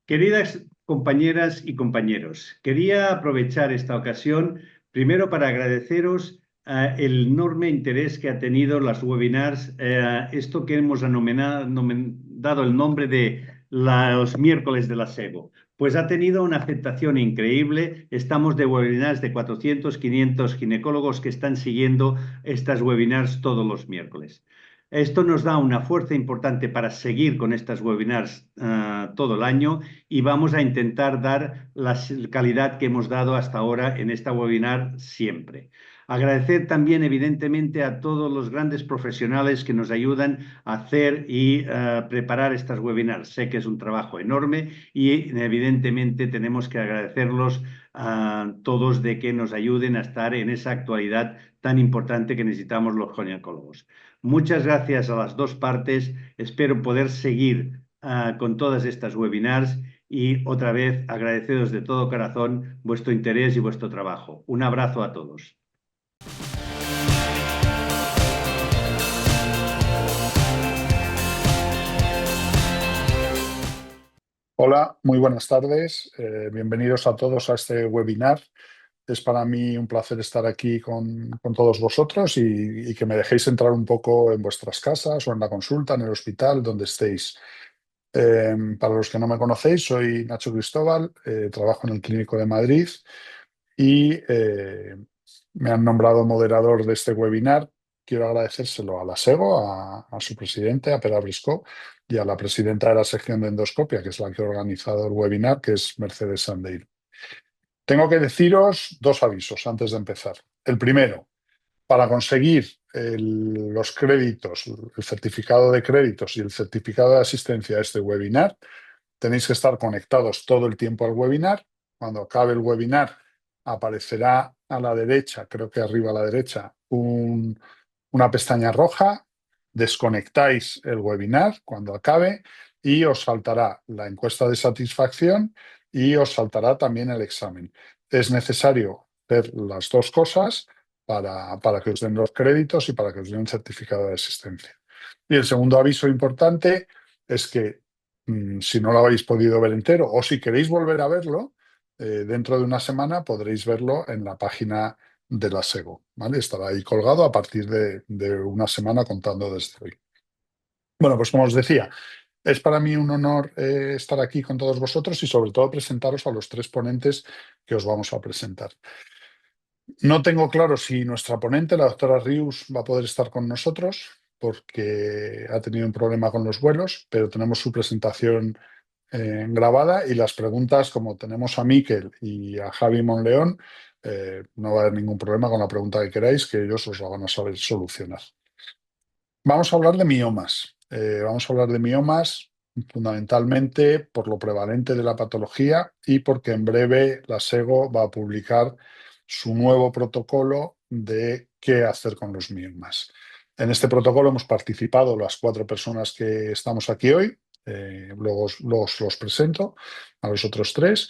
Queridas compañeras y compañeros, quería aprovechar esta ocasión primero para agradeceros el enorme interés que ha tenido las webinars, esto que hemos dado el nombre de los miércoles de la SEGO. Pues ha tenido una aceptación increíble. Estamos de webinars de 400, 500 ginecólogos que están siguiendo estas webinars todos los miércoles. Esto nos da una fuerza importante para seguir con estas webinars todo el año y vamos a intentar dar la calidad que hemos dado hasta ahora en esta webinar siempre. Agradecer también, evidentemente, a todos los grandes profesionales que nos ayudan a hacer y preparar estas webinars. Sé que es un trabajo enorme y, evidentemente, tenemos que agradecerlos a todos de que nos ayuden a estar en esa actualidad tan importante que necesitamos los ginecólogos. Muchas gracias a las dos partes. Espero poder seguir con todas estas webinars y otra vez agradeceros de todo corazón vuestro interés y vuestro trabajo. Un abrazo a todos. Hola, muy buenas tardes. Bienvenidos a todos a este webinar. Es para mí un placer estar aquí con todos vosotros y que me dejéis entrar un poco en vuestras casas o en la consulta, en el hospital, donde estéis. Para los que no me conocéis, soy Nacho Cristóbal, trabajo en el Clínico de Madrid y me han nombrado moderador de este webinar. Quiero agradecérselo a la SEGO, a su presidente, a Pere Briscó, y a la presidenta de la sección de endoscopia, que es la que ha organizado el webinar, que es Mercedes Sandeiro. Tengo que deciros dos avisos antes de empezar. El primero, para conseguir los créditos, el certificado de créditos y el certificado de asistencia a este webinar, tenéis que estar conectados todo el tiempo al webinar. Cuando acabe el webinar, aparecerá a la derecha, creo que arriba a la derecha, una pestaña roja. Desconectáis el webinar cuando acabe y os saltará la encuesta de satisfacción y os saltará también el examen. Es necesario hacer las dos cosas para que os den los créditos y para que os den un certificado de asistencia. Y el segundo aviso importante es que si no lo habéis podido ver entero o si queréis volver a verlo, dentro de una semana podréis verlo en la página de la SEGO, ¿vale? Estará ahí colgado a partir de una semana contando desde hoy. Bueno, pues como os decía, es para mí un honor estar aquí con todos vosotros y sobre todo presentaros a los tres ponentes que os vamos a presentar. No tengo claro si nuestra ponente, la doctora Rius, va a poder estar con nosotros porque ha tenido un problema con los vuelos, pero tenemos su presentación grabada y las preguntas, como tenemos a Miquel y a Javi Monleón, no va a haber ningún problema con la pregunta que queráis, que ellos os la van a saber solucionar. Vamos a hablar de miomas. Vamos a hablar de miomas fundamentalmente por lo prevalente de la patología y porque en breve la SEGO va a publicar su nuevo protocolo de qué hacer con los miomas. En este protocolo hemos participado las 4 personas que estamos aquí hoy. Luego los presento a los otros 3.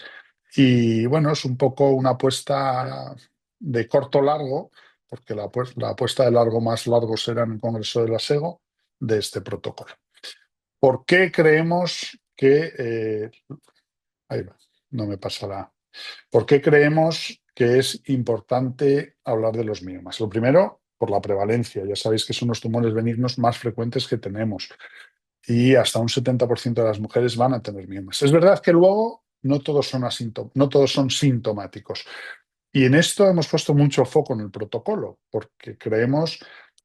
Y bueno, es un poco una apuesta de corto-largo, porque la apuesta de largo más largo será en el Congreso de la SEGO de este protocolo. ¿Por qué creemos que... ahí va, no me pasará. ¿Por qué creemos que es importante hablar de los miomas? Lo primero, por la prevalencia. Ya sabéis que son los tumores benignos más frecuentes que tenemos y hasta un 70% de las mujeres van a tener miomas. Es verdad que luego no todos son sintomáticos. Y en esto hemos puesto mucho foco en el protocolo, porque creemos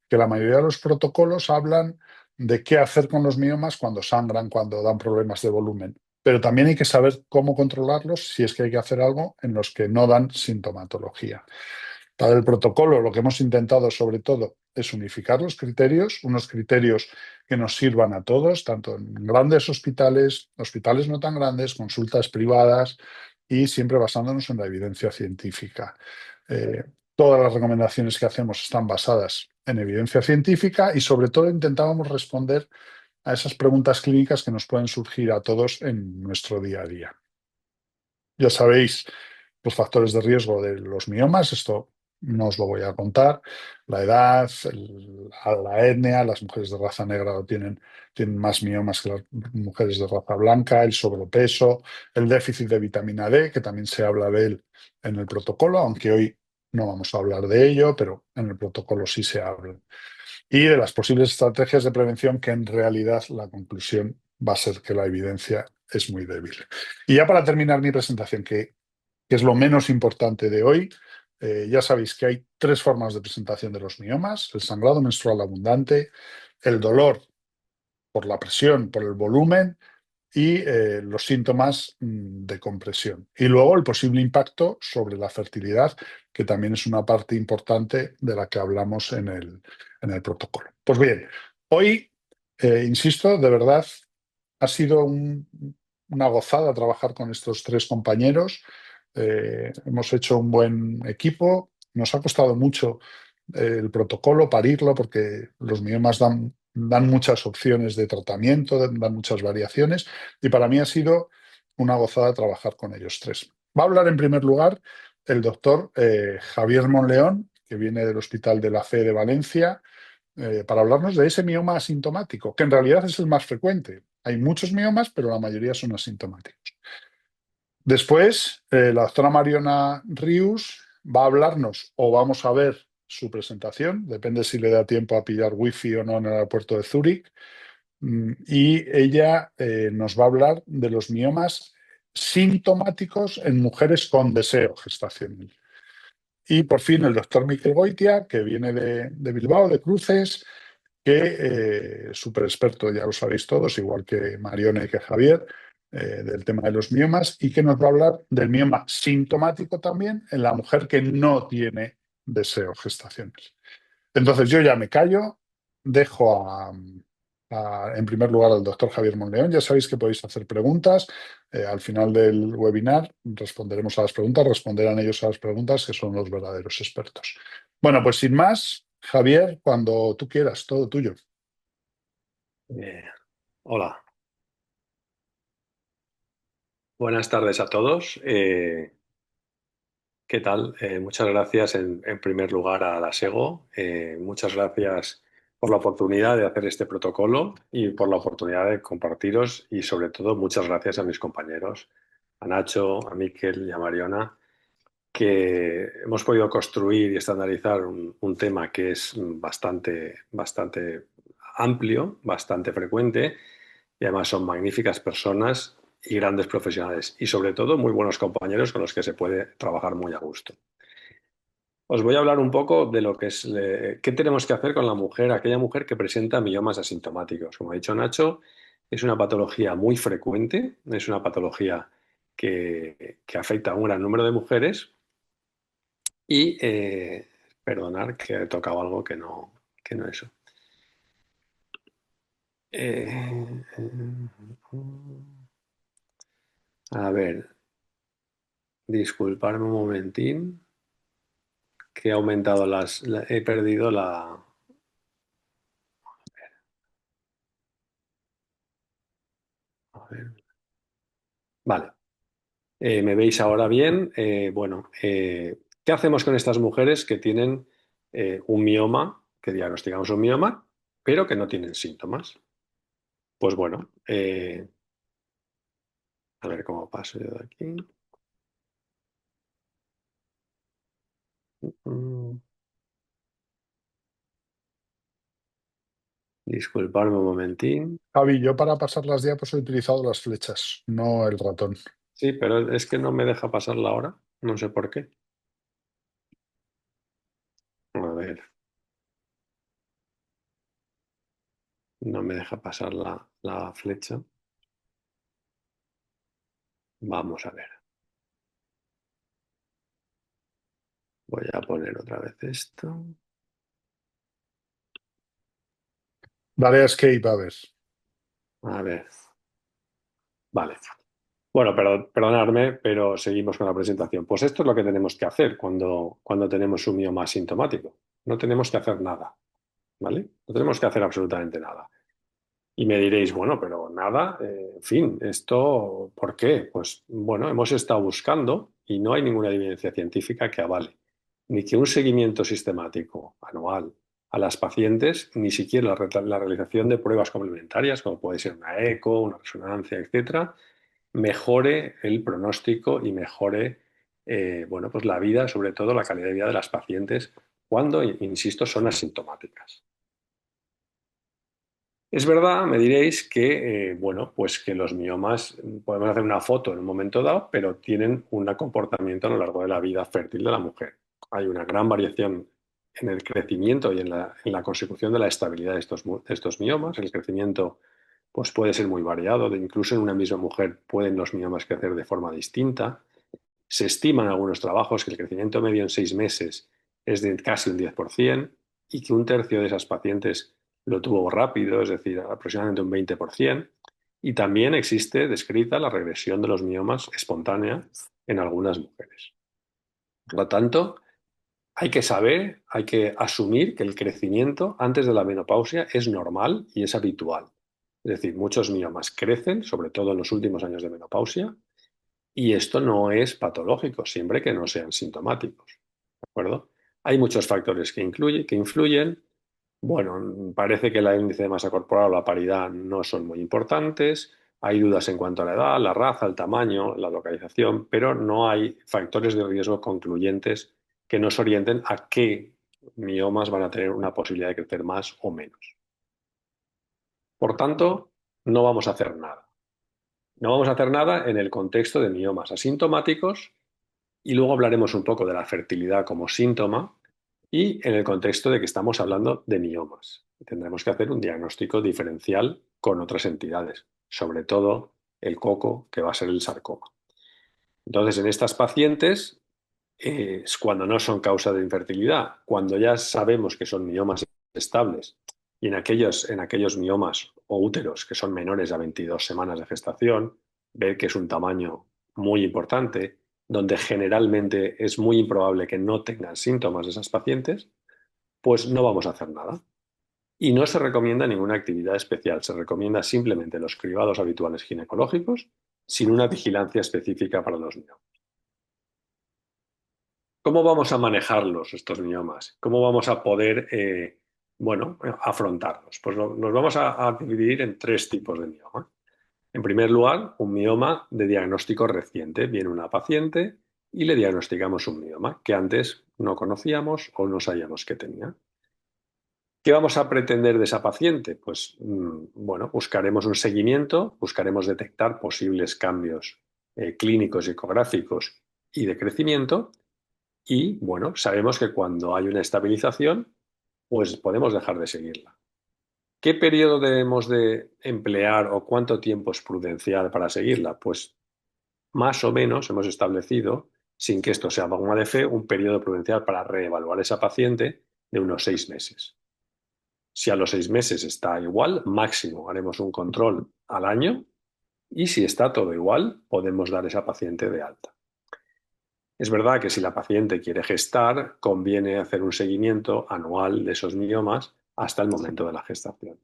que la mayoría de los protocolos hablan de qué hacer con los miomas cuando sangran, cuando dan problemas de volumen. Pero también hay que saber cómo controlarlos si es que hay que hacer algo en los que no dan sintomatología. Para el protocolo, lo que hemos intentado sobre todo es unificar los criterios, unos criterios que nos sirvan a todos, tanto en grandes hospitales, hospitales no tan grandes, consultas privadas y siempre basándonos en la evidencia científica. Todas las recomendaciones que hacemos están basadas en evidencia científica y sobre todo intentábamos responder a esas preguntas clínicas que nos pueden surgir a todos en nuestro día a día. Ya sabéis los factores de riesgo de los miomas, esto no os lo voy a contar. La edad, la etnia, las mujeres de raza negra tienen más miomas que las mujeres de raza blanca, el sobrepeso, el déficit de vitamina D, que también se habla de él en el protocolo, aunque hoy no vamos a hablar de ello, pero en el protocolo sí se habla. Y de las posibles estrategias de prevención, que en realidad la conclusión va a ser que la evidencia es muy débil. Y ya para terminar mi presentación, que es lo menos importante de hoy, ya sabéis que hay tres formas de presentación de los miomas: el sangrado menstrual abundante, el dolor por la presión, por el volumen y los síntomas de compresión. Y luego el posible impacto sobre la fertilidad, que también es una parte importante de la que hablamos en el protocolo. Pues bien, hoy, insisto, de verdad, ha sido una gozada trabajar con estos tres compañeros. Hemos hecho un buen equipo. Nos ha costado mucho el protocolo, parirlo, porque los miomas dan muchas opciones de tratamiento, dan muchas variaciones, y para mí ha sido una gozada trabajar con ellos tres. Va a hablar en primer lugar el doctor Javier Monleón, que viene del Hospital de la Fe de Valencia, para hablarnos de ese mioma asintomático, que en realidad es el más frecuente. Hay muchos miomas, pero la mayoría son asintomáticos. Después, la doctora Mariona Rius va a hablarnos, o vamos a ver su presentación, depende si le da tiempo a pillar wifi o no en el aeropuerto de Zúrich, y ella nos va a hablar de los miomas sintomáticos en mujeres con deseo gestacional. Y por fin el doctor Miquel Goitia, que viene de Bilbao, de Cruces, que súper experto, ya lo sabéis todos, igual que Mariona y que Javier, del tema de los miomas, y que nos va a hablar del mioma sintomático también en la mujer que no tiene deseo gestacional. Entonces yo ya me callo, dejo en primer lugar al doctor Javier Monleón. Ya sabéis que podéis hacer preguntas. Al final del webinar responderemos a las preguntas, responderán ellos a las preguntas, que son los verdaderos expertos. Bueno, pues sin más, Javier, cuando tú quieras, todo tuyo. Eh, Hola, buenas tardes a todos. ¿Qué tal? Muchas gracias en primer lugar a la SEGO. Muchas gracias por la oportunidad de hacer este protocolo y por la oportunidad de compartiros, y sobre todo muchas gracias a mis compañeros, a Nacho, a Miquel y a Mariona, que hemos podido construir y estandarizar un tema que es bastante amplio, bastante frecuente, y además son magníficas personas y grandes profesionales, y sobre todo muy buenos compañeros con los que se puede trabajar muy a gusto. Os voy a hablar un poco de lo que es qué tenemos que hacer con la mujer, aquella mujer que presenta miomas asintomáticos. Como ha dicho Nacho, es una patología muy frecuente, es una patología que afecta a un gran número de mujeres, y perdonar que he tocado algo que no es eso. A ver, disculparme un momentín, que he aumentado he perdido la... A ver. Vale. ¿Me veis ahora bien? Bueno, ¿qué hacemos con estas mujeres que tienen un mioma, que diagnosticamos un mioma, pero que no tienen síntomas? Pues bueno, a ver cómo paso yo de aquí. Mm, Disculparme un momentín. Javi, yo para pasar las diapos he utilizado las flechas, no el ratón. Sí, pero es que no me deja pasar la hora. No sé por qué. A ver, no me deja pasar la flecha. Vamos a ver. Voy a poner otra vez esto. Daré a escape, a ver. A ver. Vale. Bueno, perdonadme, pero seguimos con la presentación. Pues esto es lo que tenemos que hacer cuando tenemos un mioma asintomático. No tenemos que hacer nada, ¿vale? No tenemos que hacer absolutamente nada. Y me diréis, bueno, pero nada, en fin, ¿esto por qué? Pues bueno, hemos estado buscando y no hay ninguna evidencia científica que avale ni que un seguimiento sistemático anual a las pacientes, ni siquiera la realización de pruebas complementarias, como puede ser una eco, una resonancia, etcétera, mejore el pronóstico y mejore bueno, pues la vida, sobre todo la calidad de vida de las pacientes cuando, insisto, son asintomáticas. Es verdad, me diréis que, bueno, pues que los miomas podemos hacer una foto en un momento dado, pero tienen un comportamiento a lo largo de la vida fértil de la mujer. Hay una gran variación en el crecimiento y en la consecución de la estabilidad de estos miomas. El crecimiento pues, puede ser muy variado, incluso en una misma mujer pueden los miomas crecer de forma distinta. Se estima en algunos trabajos que el crecimiento medio en 6 meses es de casi un 10% y que un tercio de esas pacientes lo tuvo rápido, es decir, aproximadamente un 20%. Y también existe descrita la regresión de los miomas espontánea en algunas mujeres. Por lo tanto, hay que saber, hay que asumir que el crecimiento antes de la menopausia es normal y es habitual. Es decir, muchos miomas crecen, sobre todo en los últimos años de menopausia, y esto no es patológico, siempre que no sean sintomáticos. ¿De acuerdo? Hay muchos factores que influyen. Bueno, parece que el índice de masa corporal o la paridad no son muy importantes. Hay dudas en cuanto a la edad, la raza, el tamaño, la localización, pero no hay factores de riesgo concluyentes que nos orienten a qué miomas van a tener una posibilidad de crecer más o menos. Por tanto, no vamos a hacer nada. No vamos a hacer nada en el contexto de miomas asintomáticos y luego hablaremos un poco de la fertilidad como síntoma y en el contexto de que estamos hablando de miomas. Tendremos que hacer un diagnóstico diferencial con otras entidades, sobre todo el coco, que va a ser el sarcoma. Entonces, en estas pacientes, es cuando no son causa de infertilidad, cuando ya sabemos que son miomas estables y en aquellos miomas o úteros que son menores a 22 semanas de gestación, ver que es un tamaño muy importante, donde generalmente es muy improbable que no tengan síntomas de esas pacientes, pues no vamos a hacer nada. Y no se recomienda ninguna actividad especial, se recomienda simplemente los cribados habituales ginecológicos sin una vigilancia específica para los miomas. ¿Cómo vamos a manejarlos, estos miomas? ¿Cómo vamos a poder, bueno, afrontarlos? Pues nos vamos a dividir en 3 tipos de mioma. En primer lugar, un mioma de diagnóstico reciente. Viene una paciente y le diagnosticamos un mioma que antes no conocíamos o no sabíamos que tenía. ¿Qué vamos a pretender de esa paciente? Pues, bueno, buscaremos un seguimiento, buscaremos detectar posibles cambios clínicos y ecográficos y de crecimiento. Y bueno, sabemos que cuando hay una estabilización, pues podemos dejar de seguirla. ¿Qué periodo debemos de emplear o cuánto tiempo es prudencial para seguirla? Pues más o menos hemos establecido, sin que esto sea dogma de fe, un periodo prudencial para reevaluar a esa paciente de unos 6 meses. Si a los 6 meses está igual, máximo haremos un control al año y si está todo igual, podemos dar a esa paciente de alta. Es verdad que si la paciente quiere gestar, conviene hacer un seguimiento anual de esos miomas hasta el momento de la gestación.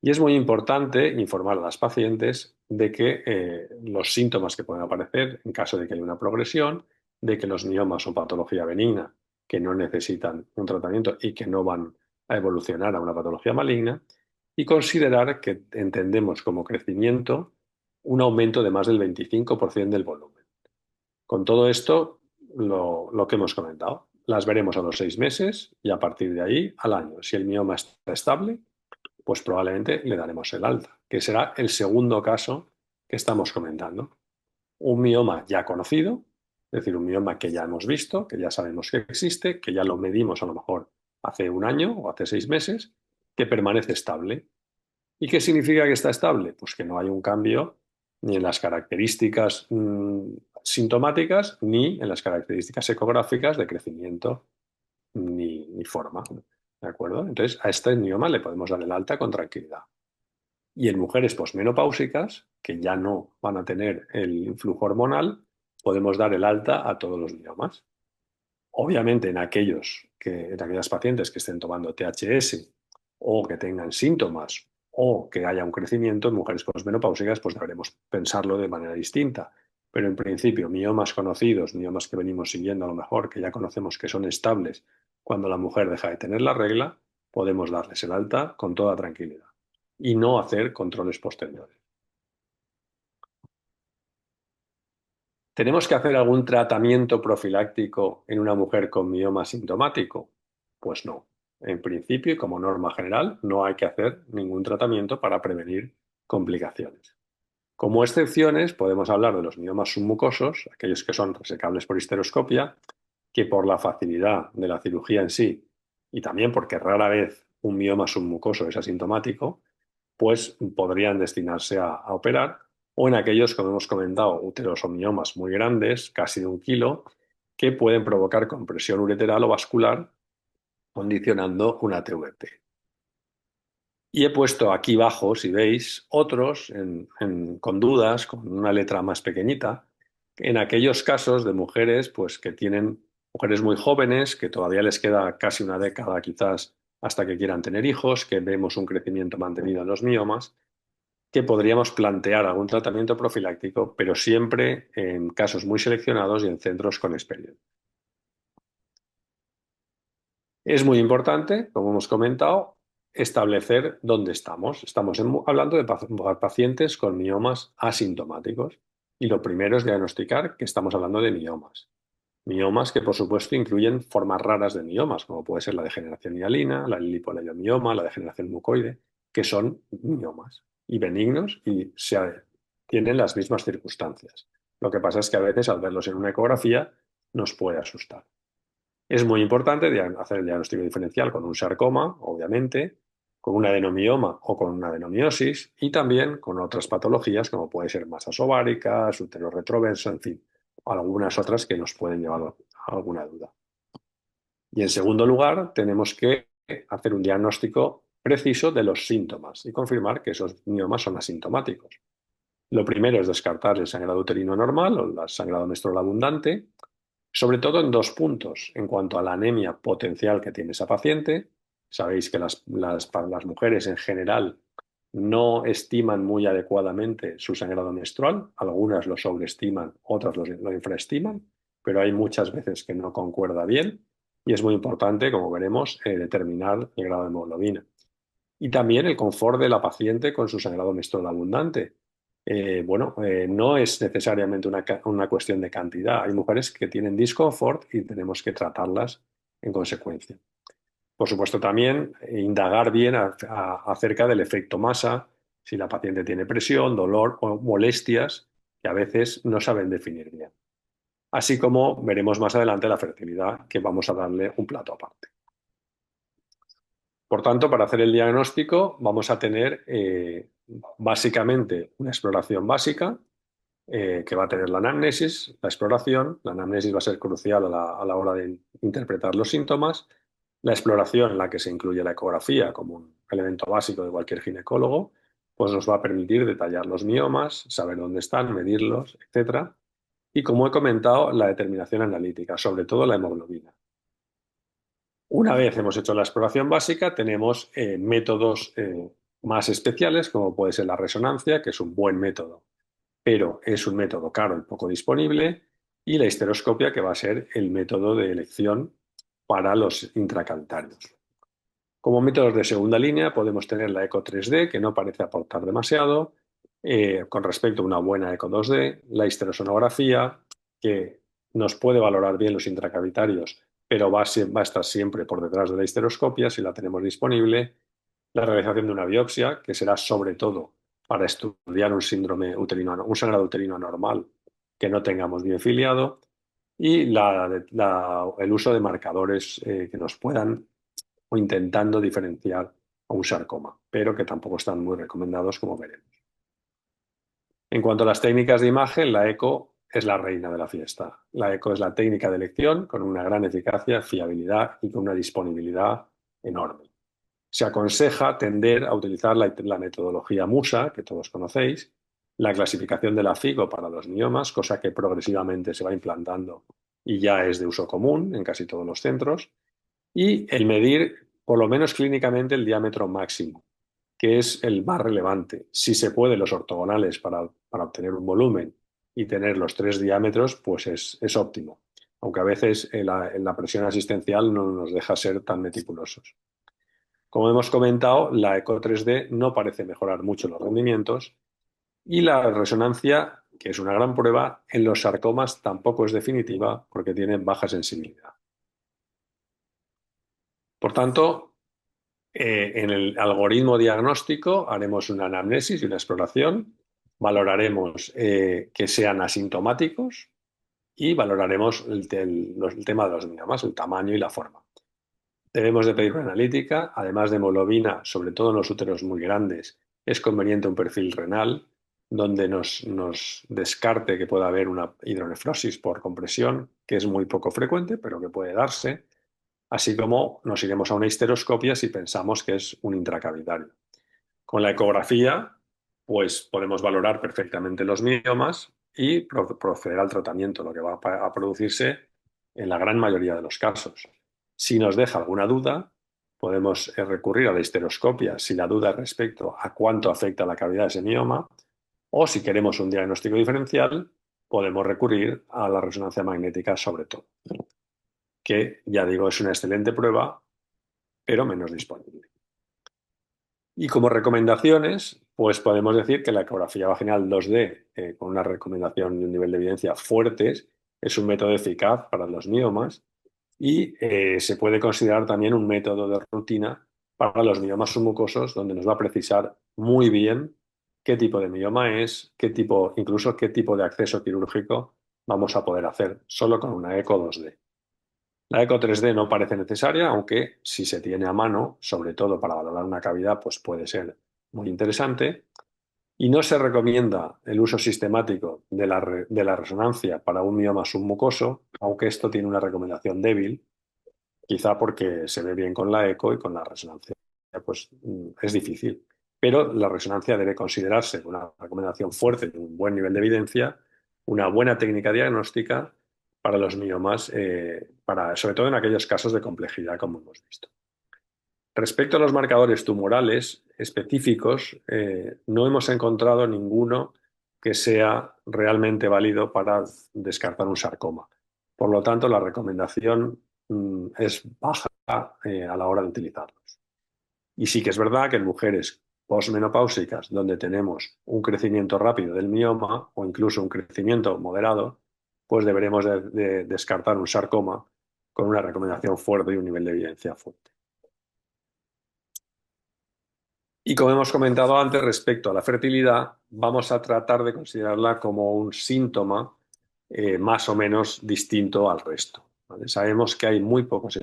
Y es muy importante informar a las pacientes de que los síntomas que pueden aparecer en caso de que haya una progresión, de que los miomas son patología benigna, que no necesitan un tratamiento y que no van a evolucionar a una patología maligna, y considerar que entendemos como crecimiento un aumento de más del 25% del volumen. Con todo esto, lo que hemos comentado, las veremos a los 6 meses y a partir de ahí al año. Si el mioma está estable, pues probablemente le daremos el alta, que será el segundo caso que estamos comentando. Un mioma ya conocido, es decir, un mioma que ya hemos visto, que ya sabemos que existe, que ya lo medimos a lo mejor hace un año o hace 6 meses, que permanece estable. ¿Y qué significa que está estable? Pues que no hay un cambio ni en las características sintomáticas ni en las características ecográficas de crecimiento ni forma. ¿De acuerdo? Entonces, a este mioma le podemos dar el alta con tranquilidad. Y en mujeres posmenopáusicas, que ya no van a tener el influjo hormonal, podemos dar el alta a todos los miomas. Obviamente, en aquellas pacientes que estén tomando THS o que tengan síntomas o que haya un crecimiento en mujeres posmenopáusicas, pues deberemos pensarlo de manera distinta. pero en principio miomas conocidos, miomas que venimos siguiendo a lo mejor, que ya conocemos que son estables cuando la mujer deja de tener la regla, podemos darles el alta con toda tranquilidad y no hacer controles posteriores. ¿Tenemos que hacer algún tratamiento profiláctico en una mujer con mioma sintomático? Pues no. En principio y como norma general, no hay que hacer ningún tratamiento para prevenir complicaciones. Como excepciones, podemos hablar de los miomas submucosos, aquellos que son resecables por histeroscopia, que por la facilidad de la cirugía en sí y también porque rara vez un mioma submucoso es asintomático, pues podrían destinarse a operar, o en aquellos, como hemos comentado, uterosomiomas muy grandes, casi de 1 kilo, que pueden provocar compresión ureteral o vascular, condicionando una TVP. Y he puesto aquí abajo, si veis, otros con dudas, con una letra más pequeñita, en aquellos casos de mujeres pues, que tienen mujeres muy jóvenes, que todavía les queda casi una década quizás hasta que quieran tener hijos, que vemos un crecimiento mantenido en los miomas, que podríamos plantear algún tratamiento profiláctico, pero siempre en casos muy seleccionados y en centros con experiencia. Es muy importante, como hemos comentado, establecer dónde estamos. Estamos hablando de pacientes con miomas asintomáticos y lo primero es diagnosticar que estamos hablando de miomas. Miomas que, por supuesto, incluyen formas raras de miomas, como puede ser la degeneración hialina, la lipoleiomioma, la degeneración mucoide, que son miomas y benignos y tienen las mismas circunstancias. Lo que pasa es que a veces al verlos en una ecografía nos puede asustar. Es muy importante hacer el diagnóstico diferencial con un sarcoma, obviamente, con un adenomioma o con una adenomiosis y también con otras patologías como puede ser masas ováricas, útero retroverso, en fin, algunas otras que nos pueden llevar a alguna duda. Y en segundo lugar, tenemos que hacer un diagnóstico preciso de los síntomas y confirmar que esos miomas son asintomáticos. Lo primero es descartar el sangrado uterino normal o el sangrado menstrual abundante, sobre todo en 2 puntos. En cuanto a la anemia potencial que tiene esa paciente, sabéis que las mujeres en general no estiman muy adecuadamente su sangrado menstrual, algunas lo sobreestiman, otras lo infraestiman, pero hay muchas veces que no concuerda bien y es muy importante, como veremos, determinar el grado de hemoglobina. Y también el confort de la paciente con su sangrado menstrual abundante. No es necesariamente una cuestión de cantidad. Hay mujeres que tienen disconfort y tenemos que tratarlas en consecuencia. Por supuesto, también indagar bien acerca del efecto masa, si la paciente tiene presión, dolor o molestias que a veces no saben definir bien. Así como veremos más adelante la fertilidad, que vamos a darle un plato aparte. Por tanto, para hacer el diagnóstico vamos a tener básicamente una exploración básica que va a tener la anamnesis, la exploración. La anamnesis va a ser crucial a la hora de interpretar los síntomas. La exploración, en la que se incluye la ecografía como un elemento básico de cualquier ginecólogo, pues nos va a permitir detallar los miomas, saber dónde están, medirlos, etc. Y como he comentado, la determinación analítica, sobre todo la hemoglobina. Una vez hemos hecho la exploración básica, tenemos métodos más especiales, como puede ser la resonancia, que es un buen método, pero es un método caro y poco disponible, y la histeroscopia, que va a ser el método de elección para los intracavitarios. Como métodos de segunda línea podemos tener la eco 3D, que no parece aportar demasiado, con respecto a una buena eco 2D, la histerosonografía, que nos puede valorar bien los intracavitarios, pero va a estar siempre por detrás de la histeroscopia si la tenemos disponible, la realización de una biopsia, que será sobre todo para estudiar un sangrado uterino anormal que no tengamos bien filiado, y el uso de marcadores que nos puedan o intentando diferenciar a un sarcoma, pero que tampoco están muy recomendados, como veremos. En cuanto a las técnicas de imagen, la eco es la reina de la fiesta. La eco es la técnica de elección con una gran eficacia, fiabilidad y con una disponibilidad enorme. Se aconseja tender a utilizar la metodología MUSA, que todos conocéis, la clasificación de la FIGO para los miomas, cosa que progresivamente se va implantando y ya es de uso común en casi todos los centros, y el medir, por lo menos clínicamente, el diámetro máximo, que es el más relevante. Si se puede, los ortogonales para obtener un volumen y tener los 3 diámetros, pues es óptimo, aunque a veces la presión asistencial no nos deja ser tan meticulosos. Como hemos comentado, la eco 3D no parece mejorar mucho los rendimientos y la resonancia, que es una gran prueba, en los sarcomas tampoco es definitiva porque tiene baja sensibilidad. Por tanto, en el algoritmo diagnóstico haremos una anamnesis y una exploración, valoraremos que sean asintomáticos y valoraremos el tema de los miomas, el tamaño y la forma. Debemos de pedir una analítica, además de hemoglobina, sobre todo en los úteros muy grandes, es conveniente un perfil renal donde nos descarte que pueda haber una hidronefrosis por compresión, que es muy poco frecuente, pero que puede darse, así como nos iremos a una histeroscopia si pensamos que es un intracavitario. Con la ecografía, pues podemos valorar perfectamente los miomas y proceder al tratamiento, lo que va a producirse en la gran mayoría de los casos. Si nos deja alguna duda, podemos recurrir a la histeroscopia si la duda es respecto a cuánto afecta la cavidad de ese mioma, o si queremos un diagnóstico diferencial, podemos recurrir a la resonancia magnética sobre todo, que ya digo es una excelente prueba, pero menos disponible. Y como recomendaciones, pues podemos decir que la ecografía vaginal 2D, con una recomendación y un nivel de evidencia fuertes, es un método eficaz para los miomas y se puede considerar también un método de rutina para los miomas submucosos, donde nos va a precisar muy bien qué tipo de mioma es, incluso qué tipo de acceso quirúrgico vamos a poder hacer solo con una eco 2D. La eco 3D no parece necesaria, aunque si se tiene a mano, sobre todo para valorar una cavidad, pues puede ser muy interesante. Y no se recomienda el uso sistemático de la resonancia para un mioma submucoso, aunque esto tiene una recomendación débil, quizá porque se ve bien con la eco y con la resonancia pues es difícil. Pero la resonancia debe considerarse una recomendación fuerte y un buen nivel de evidencia, una buena técnica diagnóstica para los miomas, sobre todo en aquellos casos de complejidad, como hemos visto. Respecto a los marcadores tumorales específicos, no hemos encontrado ninguno que sea realmente válido para descartar un sarcoma. Por lo tanto, la recomendación es baja a la hora de utilizarlos. Y sí que es verdad que en mujeres posmenopáusicas, donde tenemos un crecimiento rápido del mioma o incluso un crecimiento moderado, pues deberemos de descartar un sarcoma con una recomendación fuerte y un nivel de evidencia fuerte. Y como hemos comentado antes, respecto a la fertilidad, vamos a tratar de considerarla como un síntoma más o menos distinto al resto, ¿vale? Sabemos que hay muy pocos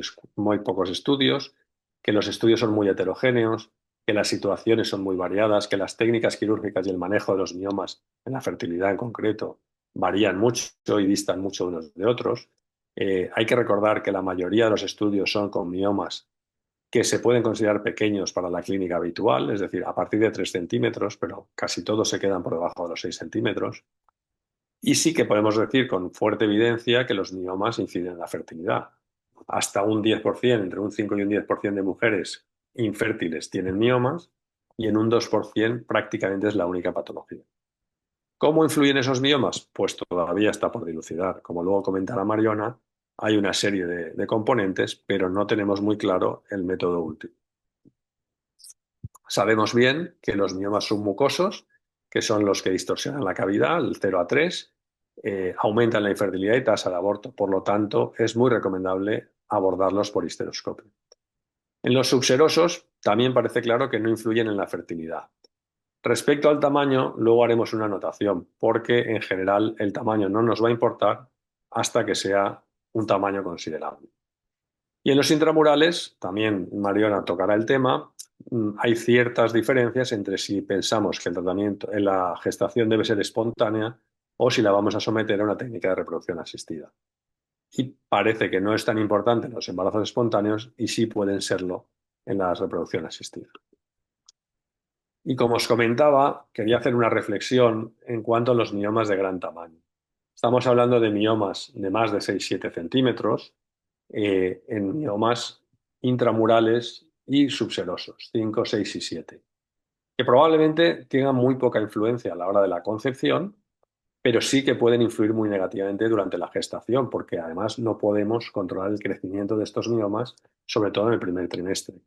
estudios, que los estudios son muy heterogéneos, que las situaciones son muy variadas, que las técnicas quirúrgicas y el manejo de los miomas, en la fertilidad en concreto, varían mucho y distan mucho unos de otros. Hay que recordar que la mayoría de los estudios son con miomas que se pueden considerar pequeños para la clínica habitual, es decir, a partir de 3 centímetros, pero casi todos se quedan por debajo de los 6 centímetros. Y sí que podemos decir con fuerte evidencia que los miomas inciden en la fertilidad. Hasta un 10%, entre un 5 y un 10% de mujeres infértiles tienen miomas y en un 2% prácticamente es la única patología. ¿Cómo influyen esos miomas? Pues todavía está por dilucidar. Como luego comentará Mariona, hay una serie de componentes, pero no tenemos muy claro el método último. Sabemos bien que los miomas submucosos, que son los que distorsionan la cavidad, el 0 a 3, aumentan la infertilidad y tasa de aborto. Por lo tanto, es muy recomendable abordarlos por histeroscopio. En los subserosos también parece claro que no influyen en la fertilidad. Respecto al tamaño, luego haremos una anotación, porque en general el tamaño no nos va a importar hasta que sea un tamaño considerable. Y en los intramurales, también Mariona tocará el tema, hay ciertas diferencias entre si pensamos que el tratamiento en la gestación debe ser espontánea o si la vamos a someter a una técnica de reproducción asistida. Y parece que no es tan importante en los embarazos espontáneos y sí pueden serlo en la reproducción asistida. Y como os comentaba, quería hacer una reflexión en cuanto a los miomas de gran tamaño. Estamos hablando de miomas de más de 6-7 centímetros, en miomas intramurales y subserosos, 5, 6 y 7, que probablemente tengan muy poca influencia a la hora de la concepción pero sí que pueden influir muy negativamente durante la gestación, porque además no podemos controlar el crecimiento de estos miomas, sobre todo en el primer trimestre.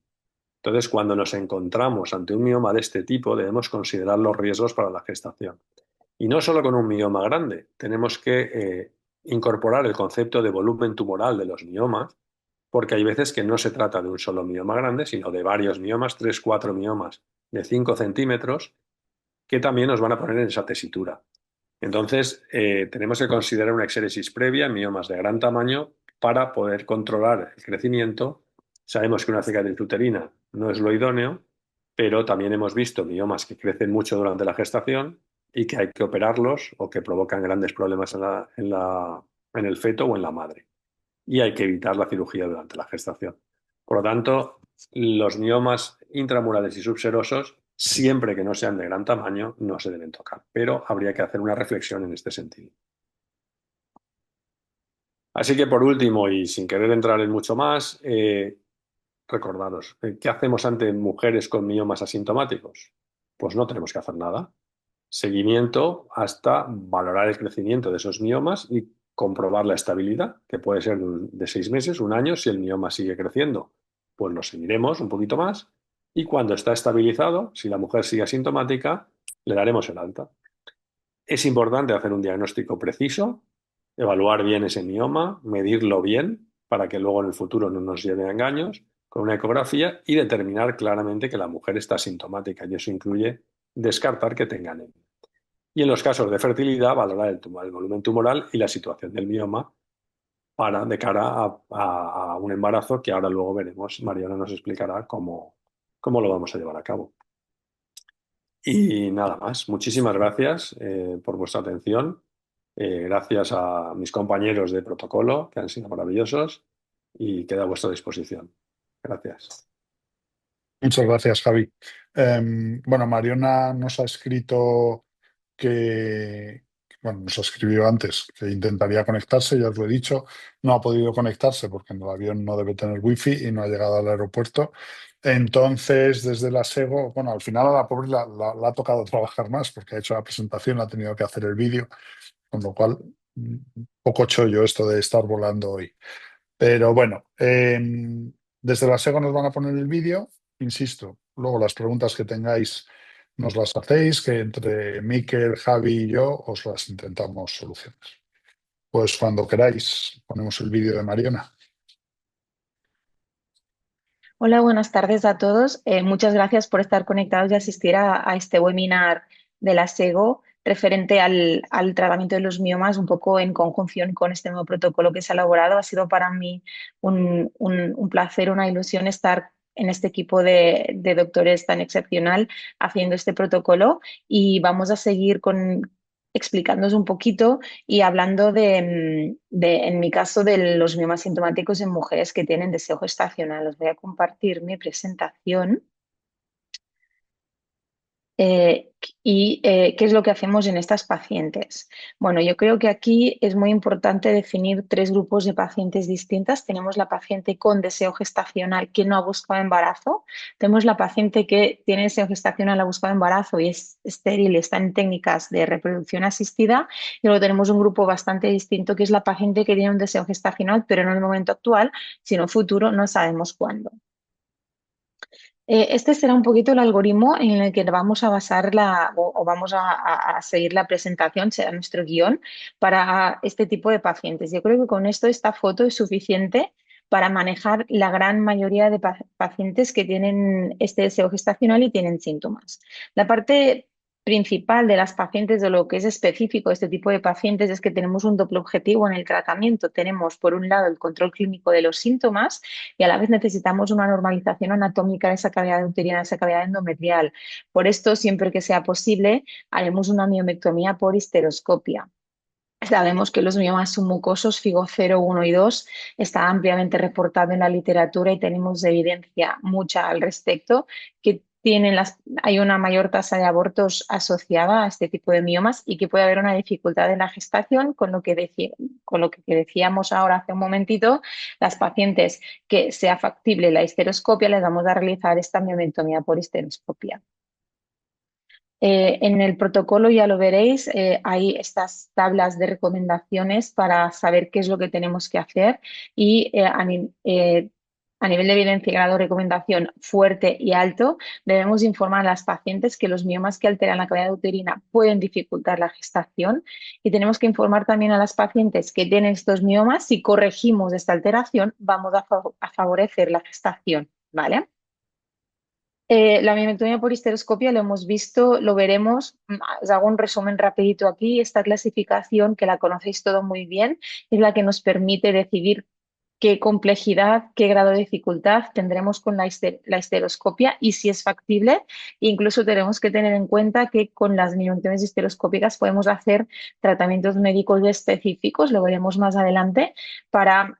Entonces, cuando nos encontramos ante un mioma de este tipo, debemos considerar los riesgos para la gestación. Y no solo con un mioma grande, tenemos que incorporar el concepto de volumen tumoral de los miomas, porque hay veces que no se trata de un solo mioma grande, sino de varios miomas, 3, 4 miomas de 5 centímetros, que también nos van a poner en esa tesitura. Entonces, tenemos que considerar una exéresis previa en miomas de gran tamaño para poder controlar el crecimiento. Sabemos que una cicatriz uterina no es lo idóneo, pero también hemos visto miomas que crecen mucho durante la gestación y que hay que operarlos o que provocan grandes problemas en el feto o en la madre. Y hay que evitar la cirugía durante la gestación. Por lo tanto, los miomas intramurales y subserosos, siempre que no sean de gran tamaño, no se deben tocar. Pero habría que hacer una reflexión en este sentido. Así que por último, y sin querer entrar en mucho más, recordaros, ¿qué hacemos ante mujeres con miomas asintomáticos? Pues no tenemos que hacer nada. Seguimiento hasta valorar el crecimiento de esos miomas y comprobar la estabilidad, que puede ser de 6 meses, un año, si el mioma sigue creciendo. Pues lo seguiremos un poquito más y cuando está estabilizado, si la mujer sigue asintomática, le daremos el alta. Es importante hacer un diagnóstico preciso, evaluar bien ese mioma, medirlo bien para que luego en el futuro no nos lleve a engaños, con una ecografía y determinar claramente que la mujer está asintomática y eso incluye descartar que tenga anemia. Y en los casos de fertilidad, valorar el volumen tumoral y la situación del mioma de cara a un embarazo que ahora luego veremos. Mariana nos explicará cómo lo vamos a llevar a cabo. Y nada más. Muchísimas gracias por vuestra atención. Gracias a mis compañeros de protocolo, que han sido maravillosos, y queda a vuestra disposición. Gracias. Muchas gracias, Javi. Bueno, Mariona nos ha escrito bueno, nos escribió antes que intentaría conectarse, ya os lo he dicho, no ha podido conectarse porque en el avión no debe tener wifi y no ha llegado al aeropuerto. Entonces, desde la SEGO, bueno, al final a la pobre la ha tocado trabajar más porque ha hecho la presentación, ha tenido que hacer el vídeo, con lo cual, poco chollo esto de estar volando hoy. Pero bueno, desde la SEGO nos van a poner el vídeo, insisto, luego las preguntas que tengáis nos las hacéis, que entre Mikel, Javi y yo os las intentamos solucionar. Pues cuando queráis, ponemos el vídeo de Mariona. Hola, buenas tardes a todos. Muchas gracias por estar conectados y asistir a este webinar de la SEGO referente al tratamiento de los miomas, un poco en conjunción con este nuevo protocolo que se ha elaborado. Ha sido para mí un placer, una ilusión estar en este equipo de doctores tan excepcional haciendo este protocolo y vamos a seguir explicándoos un poquito y hablando en mi caso, de los miomas sintomáticos en mujeres que tienen deseo gestacional. Os voy a compartir mi presentación. ¿Qué es lo que hacemos en estas pacientes? Bueno, yo creo que aquí es muy importante definir tres grupos de pacientes distintas. Tenemos la paciente con deseo gestacional que no ha buscado embarazo. Tenemos la paciente que tiene deseo gestacional, ha buscado embarazo y es estéril y está en técnicas de reproducción asistida. Y luego tenemos un grupo bastante distinto que es la paciente que tiene un deseo gestacional, pero no en el momento actual, sino futuro, no sabemos cuándo. Este será un poquito el algoritmo en el que vamos a basar o vamos a seguir la presentación, será nuestro guión para este tipo de pacientes. Yo creo que con esto esta foto es suficiente para manejar la gran mayoría de pacientes que tienen este deseo gestacional y tienen síntomas. La parte principal de las pacientes, de lo que es específico de este tipo de pacientes, es que tenemos un doble objetivo en el tratamiento. Tenemos, por un lado, el control clínico de los síntomas y a la vez necesitamos una normalización anatómica de esa cavidad uterina, de esa cavidad endometrial. Por esto, siempre que sea posible, haremos una miomectomía por histeroscopia. Sabemos que los miomas submucosos FIGO 0, 1 y 2 está ampliamente reportado en la literatura y tenemos evidencia mucha al respecto que hay una mayor tasa de abortos asociada a este tipo de miomas y que puede haber una dificultad en la gestación, con lo que decíamos ahora hace un momentito, las pacientes que sea factible la histeroscopia les vamos a realizar esta miomectomía por histeroscopia. En el protocolo, ya lo veréis, hay estas tablas de recomendaciones para saber qué es lo que tenemos que hacer y a nivel de evidencia y grado de recomendación fuerte y alto, debemos informar a las pacientes que los miomas que alteran la cavidad uterina pueden dificultar la gestación y tenemos que informar también a las pacientes que tienen estos miomas, si corregimos esta alteración, vamos a favorecer la gestación, ¿vale? La miometría por histeroscopia lo hemos visto, lo veremos. Os hago un resumen rapidito aquí. Esta clasificación, que la conocéis todo muy bien, es la que nos permite decidir qué complejidad, qué grado de dificultad tendremos con la histeroscopia y si es factible. Incluso tenemos que tener en cuenta que con las miometrías histeroscópicas podemos hacer tratamientos médicos específicos, lo veremos más adelante, para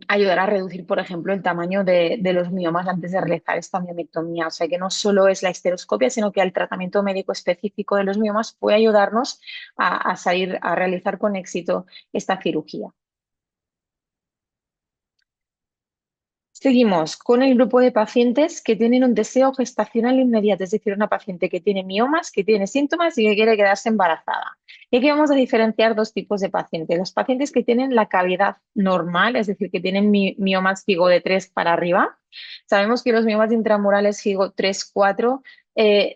ayudar a reducir, por ejemplo, el tamaño de los miomas antes de realizar esta miomectomía. O sea que no solo es la histeroscopia, sino que el tratamiento médico específico de los miomas puede ayudarnos a realizar con éxito esta cirugía. Seguimos con el grupo de pacientes que tienen un deseo gestacional inmediato, es decir, una paciente que tiene miomas, que tiene síntomas y que quiere quedarse embarazada. Y aquí vamos a diferenciar dos tipos de pacientes. Los pacientes que tienen la cavidad normal, es decir, que tienen miomas FIGO de 3 para arriba. Sabemos que los miomas intramurales FIGO 3, 4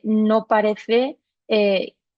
no parece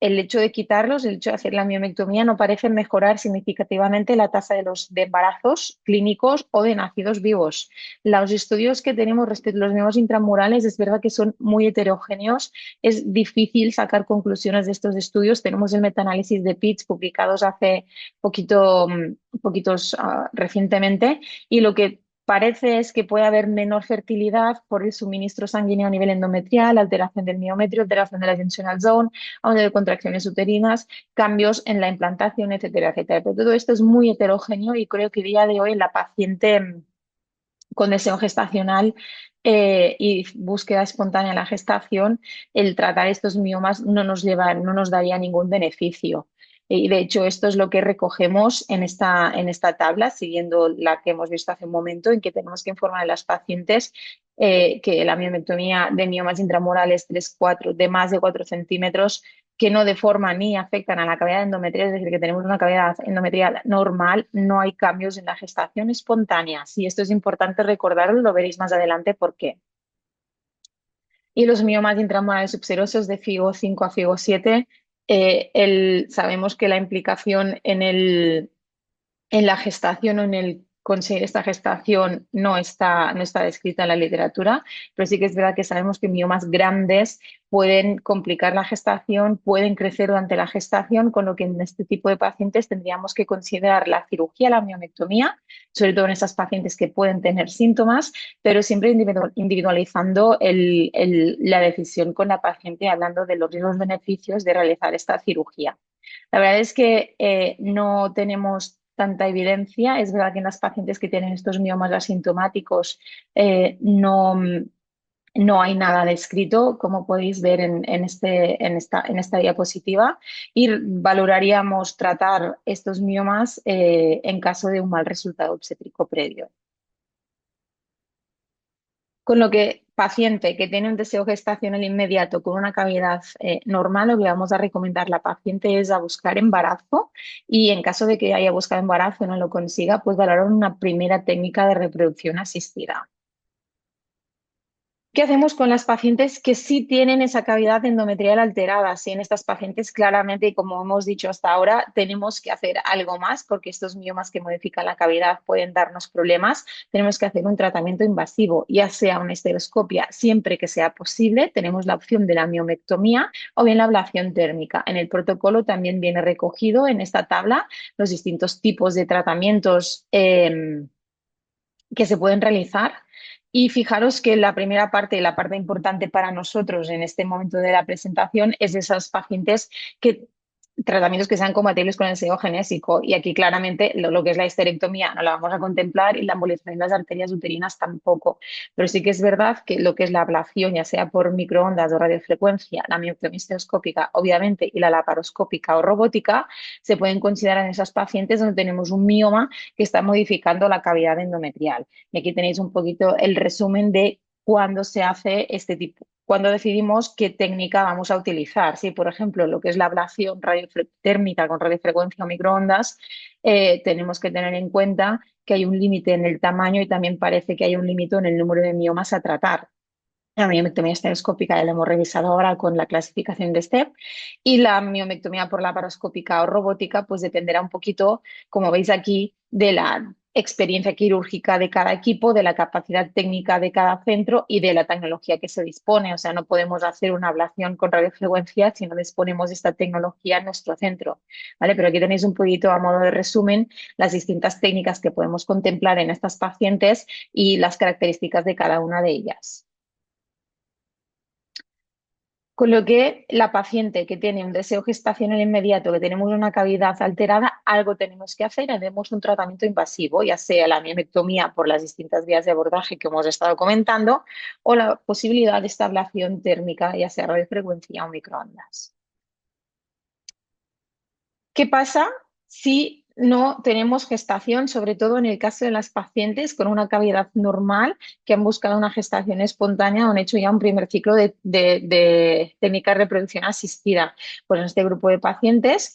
el hecho de quitarlos, el hecho de hacer la miomectomía, no parece mejorar significativamente la tasa de embarazos clínicos o de nacidos vivos. Los estudios que tenemos respecto a los miomas intramurales es verdad que son muy heterogéneos, es difícil sacar conclusiones de estos estudios. Tenemos el metaanálisis de Pitts publicados hace poquitos recientemente y lo que parece es que puede haber menor fertilidad por el suministro sanguíneo a nivel endometrial, alteración del miometrio, alteración de la tensional zone, aumento de contracciones uterinas, cambios en la implantación, etcétera, etcétera. Pero todo esto es muy heterogéneo y creo que a día de hoy la paciente con deseo gestacional y búsqueda espontánea en la gestación, el tratar estos miomas no nos daría ningún beneficio. Y de hecho, esto es lo que recogemos en esta tabla, siguiendo la que hemos visto hace un momento, en que tenemos que informar a las pacientes que la miomectomía de miomas intramurales 3-4 de más de 4 centímetros que no deforman ni afectan a la cavidad endometrial, es decir, que tenemos una cavidad endometrial normal, no hay cambios en la gestación espontánea. Si esto es importante recordarlo, lo veréis más adelante por qué. Y los miomas intramurales subserosos de FIGO 5 a FIGO 7, sabemos que la implicación en la gestación o en el conseguir esta gestación no está descrita en la literatura, pero sí que es verdad que sabemos que miomas grandes pueden complicar la gestación, pueden crecer durante la gestación, con lo que en este tipo de pacientes tendríamos que considerar la cirugía, la miomectomía, sobre todo en esas pacientes que pueden tener síntomas, pero siempre individualizando la decisión con la paciente, hablando de los riesgos-beneficios de realizar esta cirugía. La verdad es que no tenemos tanta evidencia. Es verdad que en las pacientes que tienen estos miomas asintomáticos no hay nada descrito, como podéis ver en esta diapositiva, y valoraríamos tratar estos miomas en caso de un mal resultado obstétrico previo. Con lo que paciente que tiene un deseo gestacional inmediato con una cavidad normal, lo que vamos a recomendar a la paciente es a buscar embarazo y en caso de que haya buscado embarazo y no lo consiga, pues valorar una primera técnica de reproducción asistida. ¿Qué hacemos con las pacientes que sí tienen esa cavidad endometrial alterada? Sí, en estas pacientes claramente, y como hemos dicho hasta ahora, tenemos que hacer algo más porque estos miomas que modifican la cavidad pueden darnos problemas. Tenemos que hacer un tratamiento invasivo, ya sea una histeroscopia, siempre que sea posible. Tenemos la opción de la miomectomía o bien la ablación térmica. En el protocolo también viene recogido en esta tabla los distintos tipos de tratamientos que se pueden realizar. Y fijaros que la primera parte, la parte importante para nosotros en este momento de la presentación es de esas pacientes que tratamientos que sean compatibles con el seno genésico. Y aquí claramente lo que es la histerectomía no la vamos a contemplar y la embolización de las arterias uterinas tampoco. Pero sí que es verdad que lo que es la ablación, ya sea por microondas o radiofrecuencia, la miomectomía histeroscópica, obviamente, y la laparoscópica o robótica, se pueden considerar en esas pacientes donde tenemos un mioma que está modificando la cavidad endometrial. Y aquí tenéis un poquito el resumen de cuándo se hace cuando decidimos qué técnica vamos a utilizar. Si, por ejemplo, lo que es la ablación térmica con radiofrecuencia o microondas, tenemos que tener en cuenta que hay un límite en el tamaño y también parece que hay un límite en el número de miomas a tratar. La miomectomía estereoscópica ya la hemos revisado ahora con la clasificación de STEP y la miomectomía por laparoscópica o robótica pues dependerá un poquito, como veis aquí, de la experiencia quirúrgica de cada equipo, de la capacidad técnica de cada centro y de la tecnología que se dispone. O sea, no podemos hacer una ablación con radiofrecuencia si no disponemos de esta tecnología en nuestro centro, ¿vale? Pero aquí tenéis un poquito a modo de resumen las distintas técnicas que podemos contemplar en estas pacientes y las características de cada una de ellas. Con lo que la paciente que tiene un deseo gestacional inmediato, que tenemos una cavidad alterada, algo tenemos que hacer, haremos un tratamiento invasivo, ya sea la miomectomía por las distintas vías de abordaje que hemos estado comentando, o la posibilidad de esta ablación térmica, ya sea radiofrecuencia o microondas. ¿Qué pasa si no tenemos gestación, sobre todo en el caso de las pacientes con una cavidad normal que han buscado una gestación espontánea o han hecho ya un primer ciclo de técnica de reproducción asistida? Pues en este grupo de pacientes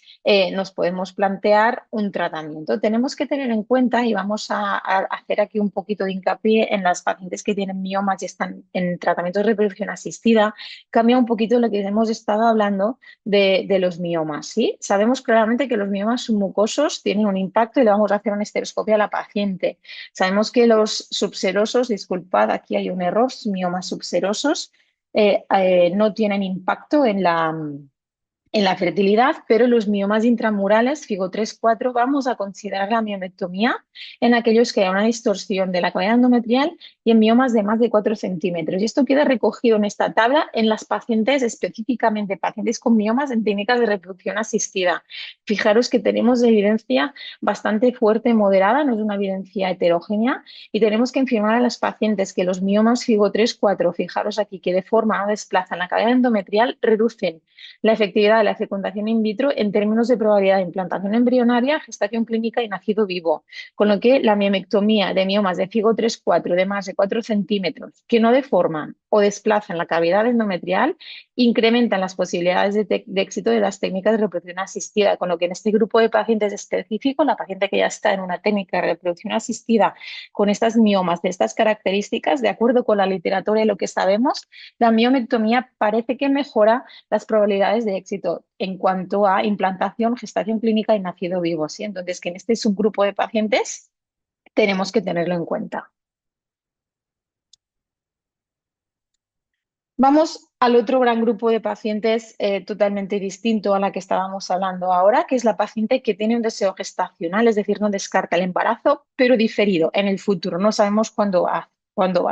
nos podemos plantear un tratamiento. Tenemos que tener en cuenta, y vamos a hacer aquí un poquito de hincapié en las pacientes que tienen miomas y están en tratamiento de reproducción asistida, cambia un poquito lo que hemos estado hablando de los miomas, ¿sí? Sabemos claramente que los miomas submucosos tienen un impacto y le vamos a hacer una estereoscopia a la paciente. Sabemos que los subserosos, disculpad, aquí hay un error, miomas subserosos, no tienen impacto en la fertilidad, pero los miomas intramurales, FIGO 3-4, vamos a considerar la miomectomía en aquellos que hay una distorsión de la cavidad endometrial y en miomas de más de 4 centímetros. Y esto queda recogido en esta tabla en las pacientes, específicamente pacientes con miomas en técnicas de reproducción asistida. Fijaros que tenemos evidencia bastante fuerte, moderada, no es una evidencia heterogénea, y tenemos que informar a las pacientes que los miomas FIGO 3-4, fijaros aquí, que de forma no desplazan la cavidad endometrial, reducen la efectividad de la fecundación in vitro en términos de probabilidad de implantación embrionaria, gestación clínica y nacido vivo. Con lo que la miomectomía de miomas de FIGO 3-4 de más de 4 centímetros que no deforman o desplazan la cavidad endometrial incrementan las posibilidades de éxito de las técnicas de reproducción asistida. Con lo que en este grupo de pacientes específico, la paciente que ya está en una técnica de reproducción asistida con estas miomas de estas características, de acuerdo con la literatura y lo que sabemos, la miomectomía parece que mejora las probabilidades de éxito en cuanto a implantación, gestación clínica y nacido vivo, ¿sí? Entonces, que en este subgrupo de pacientes tenemos que tenerlo en cuenta. Vamos al otro gran grupo de pacientes totalmente distinto a la que estábamos hablando ahora, que es la paciente que tiene un deseo gestacional, es decir, no descarta el embarazo, pero diferido en el futuro, no sabemos cuándo va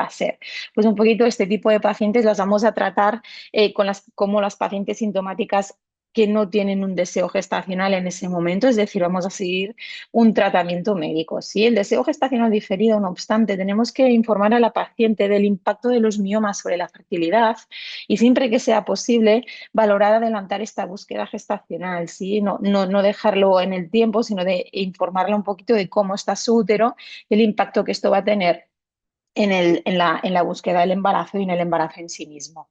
a ser. Pues un poquito este tipo de pacientes las vamos a tratar como las pacientes sintomáticas que no tienen un deseo gestacional en ese momento, es decir, vamos a seguir un tratamiento médico. ¿Sí? El deseo gestacional diferido, no obstante, tenemos que informar a la paciente del impacto de los miomas sobre la fertilidad y siempre que sea posible valorar adelantar esta búsqueda gestacional, ¿sí? No dejarlo en el tiempo, sino de informarla un poquito de cómo está su útero y el impacto que esto va a tener en la búsqueda del embarazo y en el embarazo en sí mismo.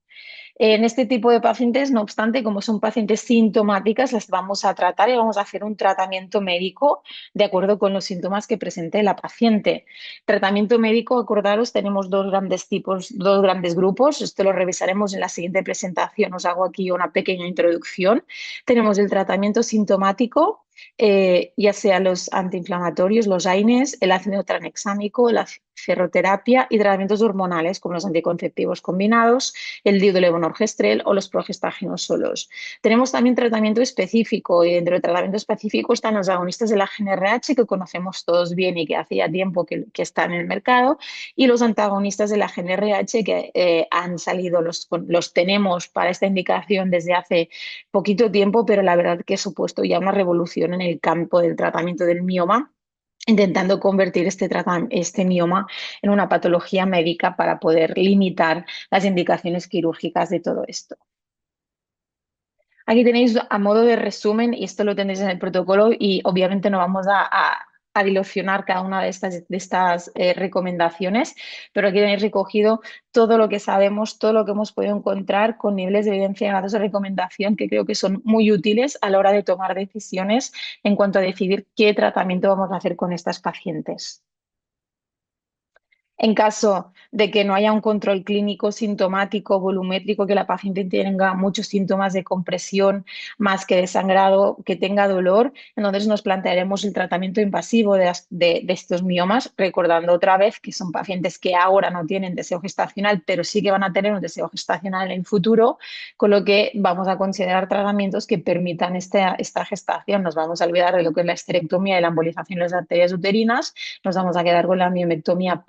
En este tipo de pacientes, no obstante, como son pacientes sintomáticas, las vamos a tratar y vamos a hacer un tratamiento médico de acuerdo con los síntomas que presente la paciente. Tratamiento médico, acordaros, tenemos dos grandes grupos. Esto lo revisaremos en la siguiente presentación. Os hago aquí una pequeña introducción. Tenemos el tratamiento sintomático, ya sea los antiinflamatorios, los AINES, el ácido tranexámico, la ferroterapia y tratamientos hormonales como los anticonceptivos combinados, el dihidrolevonorgestrel o los progestágenos solos. Tenemos también tratamiento específico y dentro del tratamiento específico están los agonistas de la GnRH que conocemos todos bien y que hacía tiempo que están en el mercado, y los antagonistas de la GnRH que han salido, los tenemos para esta indicación desde hace poquito tiempo, pero la verdad que ha supuesto ya una revolución en el campo del tratamiento del mioma, intentando convertir este mioma en una patología médica para poder limitar las indicaciones quirúrgicas de todo esto. Aquí tenéis a modo de resumen, y esto lo tendréis en el protocolo y obviamente no vamos a a dilucionar cada una de estas recomendaciones, pero aquí tenéis recogido todo lo que sabemos, todo lo que hemos podido encontrar con niveles de evidencia y datos de recomendación que creo que son muy útiles a la hora de tomar decisiones en cuanto a decidir qué tratamiento vamos a hacer con estas pacientes. En caso de que no haya un control clínico sintomático, volumétrico, que la paciente tenga muchos síntomas de compresión más que de sangrado, que tenga dolor, entonces nos plantearemos el tratamiento invasivo de estos miomas, recordando otra vez que son pacientes que ahora no tienen deseo gestacional, pero sí que van a tener un deseo gestacional en el futuro, con lo que vamos a considerar tratamientos que permitan esta gestación. Nos vamos a olvidar de lo que es la esterectomía y la embolización de las arterias uterinas, nos vamos a quedar con la miomectomía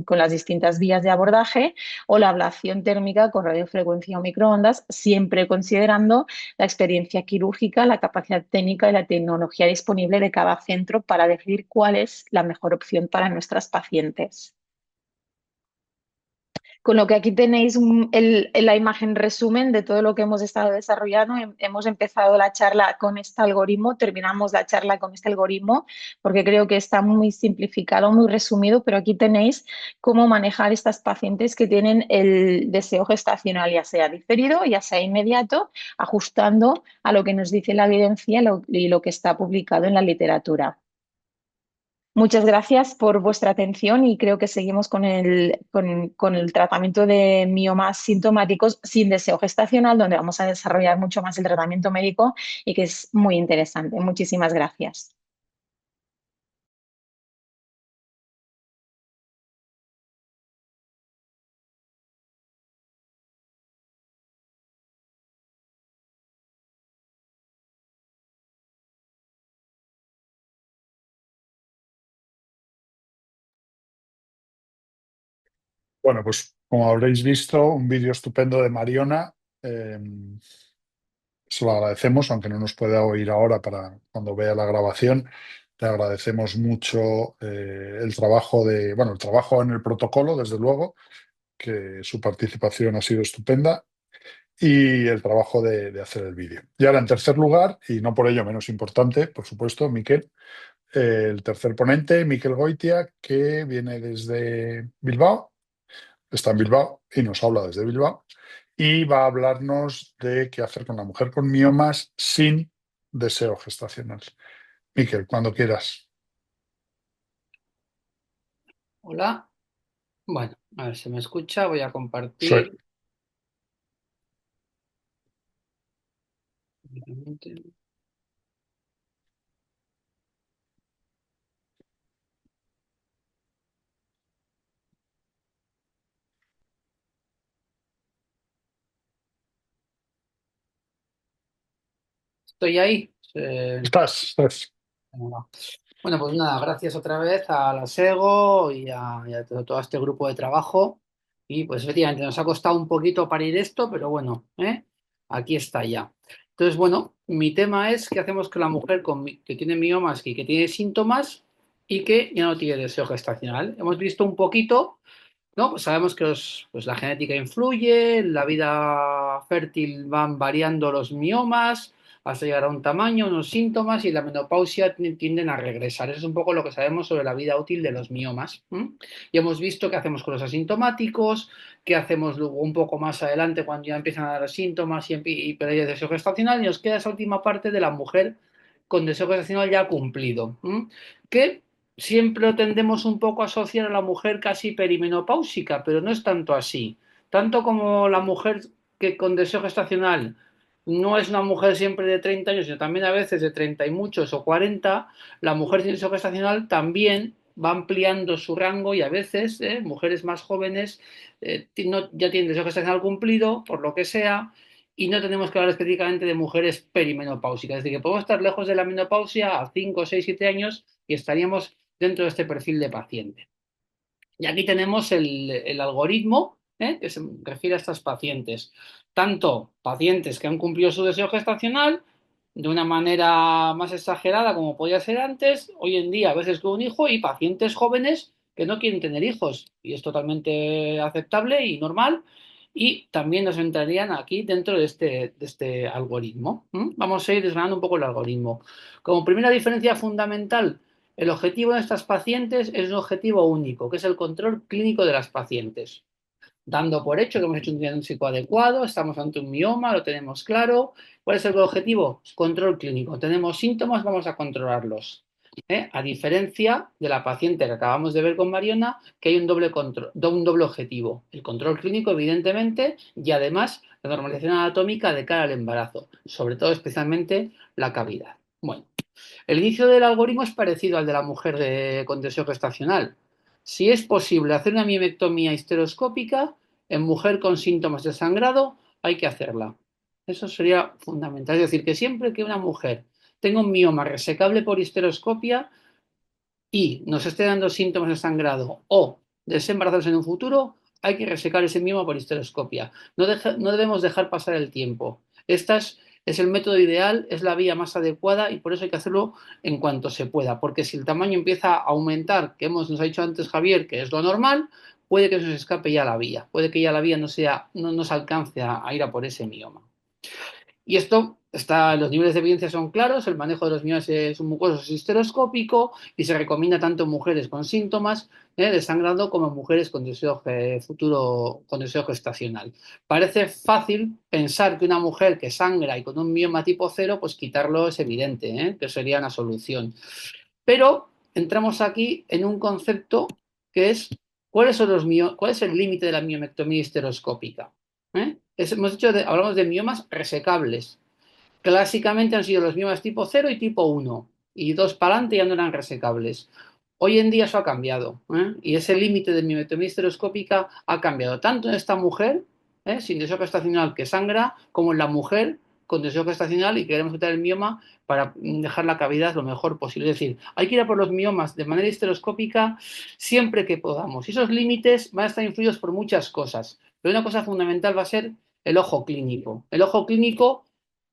con las distintas vías de abordaje o la ablación térmica con radiofrecuencia o microondas, siempre considerando la experiencia quirúrgica, la capacidad técnica y la tecnología disponible de cada centro para decidir cuál es la mejor opción para nuestras pacientes. Con lo que aquí tenéis la imagen resumen de todo lo que hemos estado desarrollando. Hemos empezado la charla con este algoritmo, terminamos la charla con este algoritmo porque creo que está muy simplificado, muy resumido, pero aquí tenéis cómo manejar estas pacientes que tienen el deseo gestacional, ya sea diferido, ya sea inmediato, ajustando a lo que nos dice la evidencia y lo que está publicado en la literatura. Muchas gracias por vuestra atención y creo que seguimos con el tratamiento de miomas sintomáticos sin deseo gestacional, donde vamos a desarrollar mucho más el tratamiento médico y que es muy interesante. Muchísimas gracias. Bueno, pues como habréis visto, un vídeo estupendo de Mariona. Se lo agradecemos, aunque no nos pueda oír ahora para cuando vea la grabación. Le agradecemos mucho el trabajo el trabajo en el protocolo, desde luego, que su participación ha sido estupenda, y el trabajo de hacer el vídeo. Y ahora, en tercer lugar, y no por ello menos importante, por supuesto, Miquel, el tercer ponente, Miquel Goitia, que viene desde Bilbao, está en Bilbao y nos habla desde Bilbao, y va a hablarnos de qué hacer con la mujer con miomas sin deseo gestacional. Miquel, cuando quieras. Hola. Bueno, a ver si me escucha. Voy a Sí. compartir. Estoy ahí. Estás. Bueno, pues nada, gracias otra vez a la SEGO y a todo este grupo de trabajo. Y pues efectivamente nos ha costado un poquito parir esto, pero bueno, aquí está ya. Entonces, bueno, mi tema es qué hacemos con la mujer que tiene miomas y que tiene síntomas y que ya no tiene deseo gestacional. Hemos visto un poquito, ¿no? Pues sabemos que pues la genética influye, en la vida fértil van variando los miomas hasta llegar a un tamaño, unos síntomas y la menopausia tienden a regresar. Eso es un poco lo que sabemos sobre la vida útil de los miomas. Y hemos visto qué hacemos con los asintomáticos, qué hacemos luego un poco más adelante cuando ya empiezan a dar síntomas y pérdida de deseo gestacional y nos queda esa última parte de la mujer con deseo gestacional ya cumplido. Que siempre lo tendemos un poco a asociar a la mujer casi perimenopáusica, pero no es tanto así. Tanto como la mujer que con deseo gestacional no es una mujer siempre de 30 años, sino también a veces de 30 y muchos o 40, la mujer sin deseo gestacional también va ampliando su rango y a veces mujeres más jóvenes ya tienen deseo gestacional cumplido, por lo que sea, y no tenemos que hablar específicamente de mujeres perimenopáusicas. Es decir, que podemos estar lejos de la menopausia a 5, 6, 7 años y estaríamos dentro de este perfil de paciente. Y aquí tenemos el algoritmo que se refiere a estas pacientes. Tanto pacientes que han cumplido su deseo gestacional de una manera más exagerada como podía ser antes, hoy en día a veces con un hijo, y pacientes jóvenes que no quieren tener hijos. Y es totalmente aceptable y normal. Y también nos entrarían aquí dentro de este algoritmo. Vamos a ir desgranando un poco el algoritmo. Como primera diferencia fundamental El objetivo de estas pacientes es un objetivo único, que es el control clínico de las pacientes. Dando por hecho que hemos hecho un diagnóstico adecuado, estamos ante un mioma, lo tenemos claro. ¿Cuál es el objetivo? Control clínico. Tenemos síntomas, vamos a controlarlos. A diferencia de la paciente que acabamos de ver con Mariona, que hay un doble objetivo. El control clínico, evidentemente, y además la normalización anatómica de cara al embarazo, sobre todo especialmente la cavidad. Bueno, el inicio del algoritmo es parecido al de la mujer con deseo gestacional. Si es posible hacer una miomectomía histeroscópica en mujer con síntomas de sangrado, hay que hacerla. Eso sería fundamental. Es decir, que siempre que una mujer tenga un mioma resecable por histeroscopia y nos esté dando síntomas de sangrado o desembarazarse en un futuro, hay que resecar ese mioma por histeroscopia. No debemos dejar pasar el tiempo. Es el método ideal, es la vía más adecuada y por eso hay que hacerlo en cuanto se pueda, porque si el tamaño empieza a aumentar, que nos ha dicho antes Javier, que es lo normal, puede que se nos escape ya la vía, puede que ya la vía no nos alcance a ir a por ese mioma. Y esto los niveles de evidencia son claros, el manejo de los miomas submucosos es histeroscópico y se recomienda tanto en mujeres con síntomas de sangrado como en mujeres con deseo con deseo gestacional. Parece fácil pensar que una mujer que sangra y con un mioma tipo 0, pues quitarlo es evidente, que sería una solución. Pero entramos aquí en un concepto que es ¿cuál es el límite de la miomectomía histeroscópica? Hablamos de miomas resecables. Clásicamente han sido los miomas tipo 0 y tipo 1, y 2 para adelante ya no eran resecables. Hoy en día eso ha cambiado, y ese límite de miomectomía histeroscópica ha cambiado, tanto en esta mujer sin deseo gestacional que sangra, como en la mujer con deseo gestacional y queremos quitar el mioma para dejar la cavidad lo mejor posible. Es decir, hay que ir a por los miomas de manera histeroscópica siempre que podamos. Y esos límites van a estar influidos por muchas cosas, pero una cosa fundamental va a ser el ojo clínico. El ojo clínico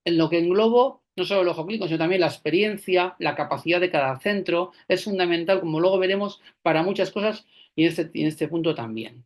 en lo que englobo no solo el ojo clínico, sino también la experiencia, la capacidad de cada centro, es fundamental, como luego veremos, para muchas cosas y en este punto también.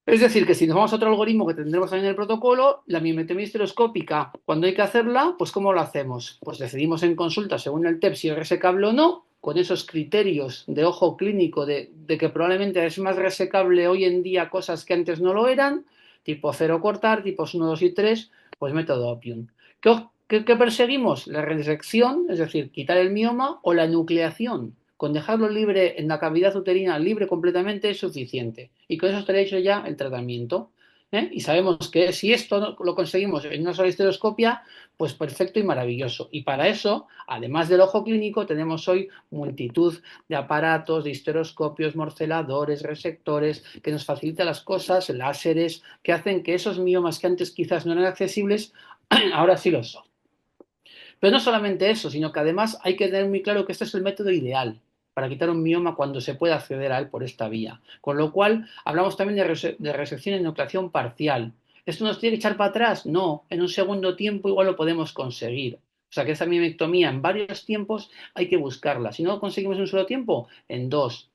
Es decir, que si nos vamos a otro algoritmo que tendremos también en el protocolo, la miomectomía histeroscópica, cuando hay que hacerla, pues ¿cómo lo hacemos? Pues decidimos en consulta, según el TEP, si es resecable o no, con esos criterios de ojo clínico de que probablemente es más resecable hoy en día cosas que antes no lo eran, tipo 0 cortar, tipos 1, 2 y 3, pues método Oppium. ¿Qué perseguimos? La resección, es decir, quitar el mioma, o la nucleación. Con dejarlo libre en la cavidad uterina, libre completamente, es suficiente. Y con eso estaría hecho ya el tratamiento. Y sabemos que si esto lo conseguimos en una sola histeroscopia, pues perfecto y maravilloso. Y para eso, además del ojo clínico, tenemos hoy multitud de aparatos, de histeroscopios, morceladores, resectores, que nos facilitan las cosas, láseres, que hacen que esos miomas que antes quizás no eran accesibles, ahora sí lo son. Pero no solamente eso, sino que además hay que tener muy claro que este es el método ideal para quitar un mioma cuando se puede acceder a él por esta vía. Con lo cual, hablamos también de resección y nucleación parcial. ¿Esto nos tiene que echar para atrás? No, en un segundo tiempo igual lo podemos conseguir. O sea que esa miomectomía en varios tiempos hay que buscarla. Si no lo conseguimos en un solo tiempo, en dos.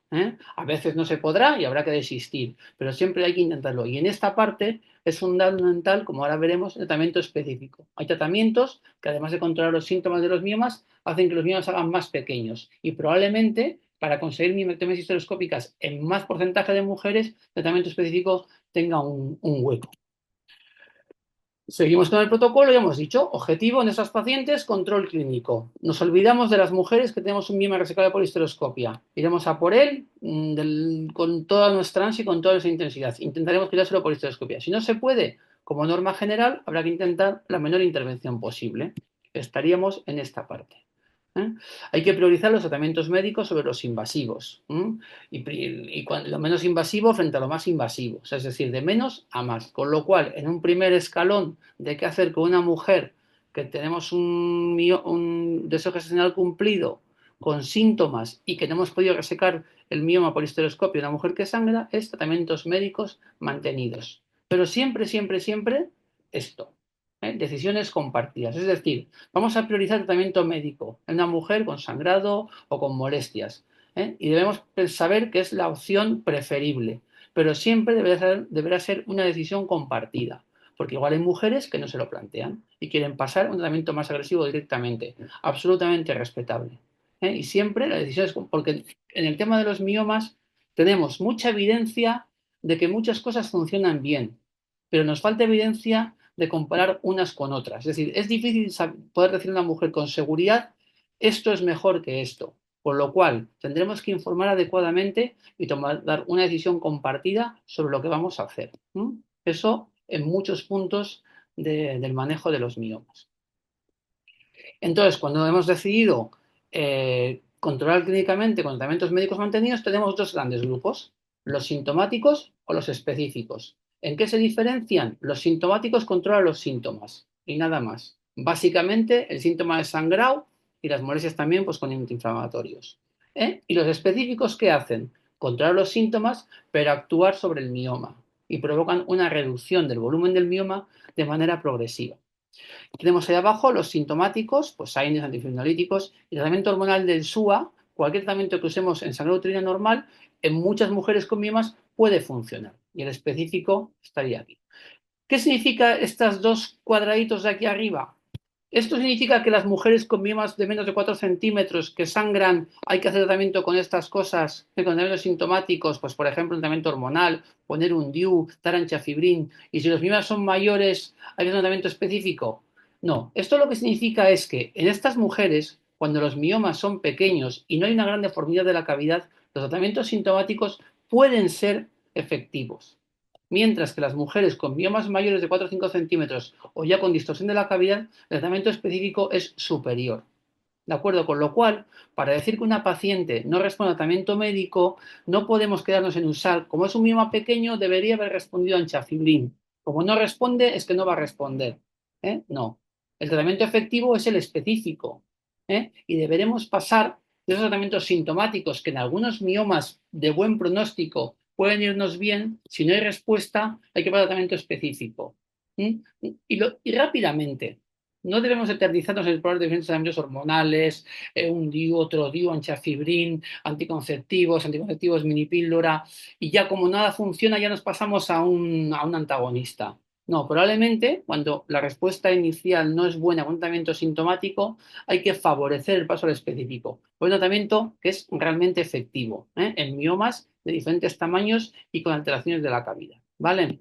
A veces no se podrá y habrá que desistir, pero siempre hay que intentarlo. Y en esta parte es fundamental, como ahora veremos, el tratamiento específico. Hay tratamientos que, además de controlar los síntomas de los miomas, hacen que los miomas se hagan más pequeños. Y probablemente, para conseguir miomectomías histeroscópicas en más porcentaje de mujeres, el tratamiento específico tenga un hueco. Seguimos con el protocolo, ya hemos dicho, objetivo en esas pacientes, control clínico. Nos olvidamos de las mujeres que tenemos un mioma resecable por histeroscopia. Iremos a por él con toda nuestra ansia y con toda nuestra intensidad. Intentaremos quitárselo por histeroscopia. Si no se puede, como norma general, habrá que intentar la menor intervención posible. Estaríamos en esta parte. Hay que priorizar los tratamientos médicos sobre los invasivos y lo menos invasivo frente a lo más invasivo, o sea, es decir, de menos a más, con lo cual en un primer escalón de qué hacer con una mujer que tenemos un deseo gestacional cumplido con síntomas y que no hemos podido resecar el mioma por histeroscopio de una mujer que sangra, es tratamientos médicos mantenidos, pero siempre, siempre, siempre esto. Decisiones compartidas. Es decir, vamos a priorizar el tratamiento médico en una mujer con sangrado o con molestias. Y debemos saber que es la opción preferible, pero siempre deberá ser una decisión compartida, porque igual hay mujeres que no se lo plantean y quieren pasar a un tratamiento más agresivo directamente. Absolutamente respetable. Y siempre la decisión es porque en el tema de los miomas tenemos mucha evidencia de que muchas cosas funcionan bien, pero nos falta evidencia de comparar unas con otras. Es decir, es difícil poder decir a una mujer con seguridad, esto es mejor que esto. Por lo cual, tendremos que informar adecuadamente y dar una decisión compartida sobre lo que vamos a hacer. Eso en muchos puntos del manejo de los miomas. Entonces, cuando hemos decidido controlar clínicamente con tratamientos médicos mantenidos, tenemos dos grandes grupos, los sintomáticos o los específicos. ¿En qué se diferencian? Los sintomáticos controlan los síntomas y nada más. Básicamente, el síntoma es sangrado y las molestias también pues, con antiinflamatorios. ¿Y los específicos qué hacen? Controlar los síntomas, pero actuar sobre el mioma y provocan una reducción del volumen del mioma de manera progresiva. Tenemos ahí abajo los sintomáticos, pues AINES, antifibrinolyíticos, y el tratamiento hormonal del SUA, cualquier tratamiento que usemos en sangre uterina normal, en muchas mujeres con miomas puede funcionar. Y el específico estaría aquí. ¿Qué significa estos dos cuadraditos de aquí arriba? Esto significa que las mujeres con miomas de menos de 4 centímetros que sangran, hay que hacer tratamiento con estas cosas, con los sintomáticos, pues por ejemplo, un tratamiento hormonal, poner un DIU, dar anchafibrin, y si los miomas son mayores, hay que hacer un tratamiento específico. No, esto lo que significa es que en estas mujeres, cuando los miomas son pequeños y no hay una gran deformidad de la cavidad, los tratamientos sintomáticos pueden ser efectivos. Mientras que las mujeres con miomas mayores de 4 o 5 centímetros o ya con distorsión de la cavidad, el tratamiento específico es superior. ¿De acuerdo? Con lo cual, para decir que una paciente no responde al tratamiento médico, no podemos quedarnos en usar, como es un mioma pequeño, debería haber respondido a anchafibrin. Como no responde, es que no va a responder. No. El tratamiento efectivo es el específico. Y deberemos pasar de esos tratamientos sintomáticos que en algunos miomas de buen pronóstico pueden irnos bien, si no hay respuesta, hay que pasar al tratamiento específico. Y rápidamente, no debemos eternizarnos en explorar diferentes tratamientos hormonales, un DIU, otro DIU, anchafibrin, anticonceptivos, minipíldora, y ya como nada funciona, ya nos pasamos a un antagonista. No, probablemente cuando la respuesta inicial no es buena con un tratamiento sintomático, hay que favorecer el paso al específico. Un tratamiento que es realmente efectivo en miomas de diferentes tamaños y con alteraciones de la cavidad. ¿Vale?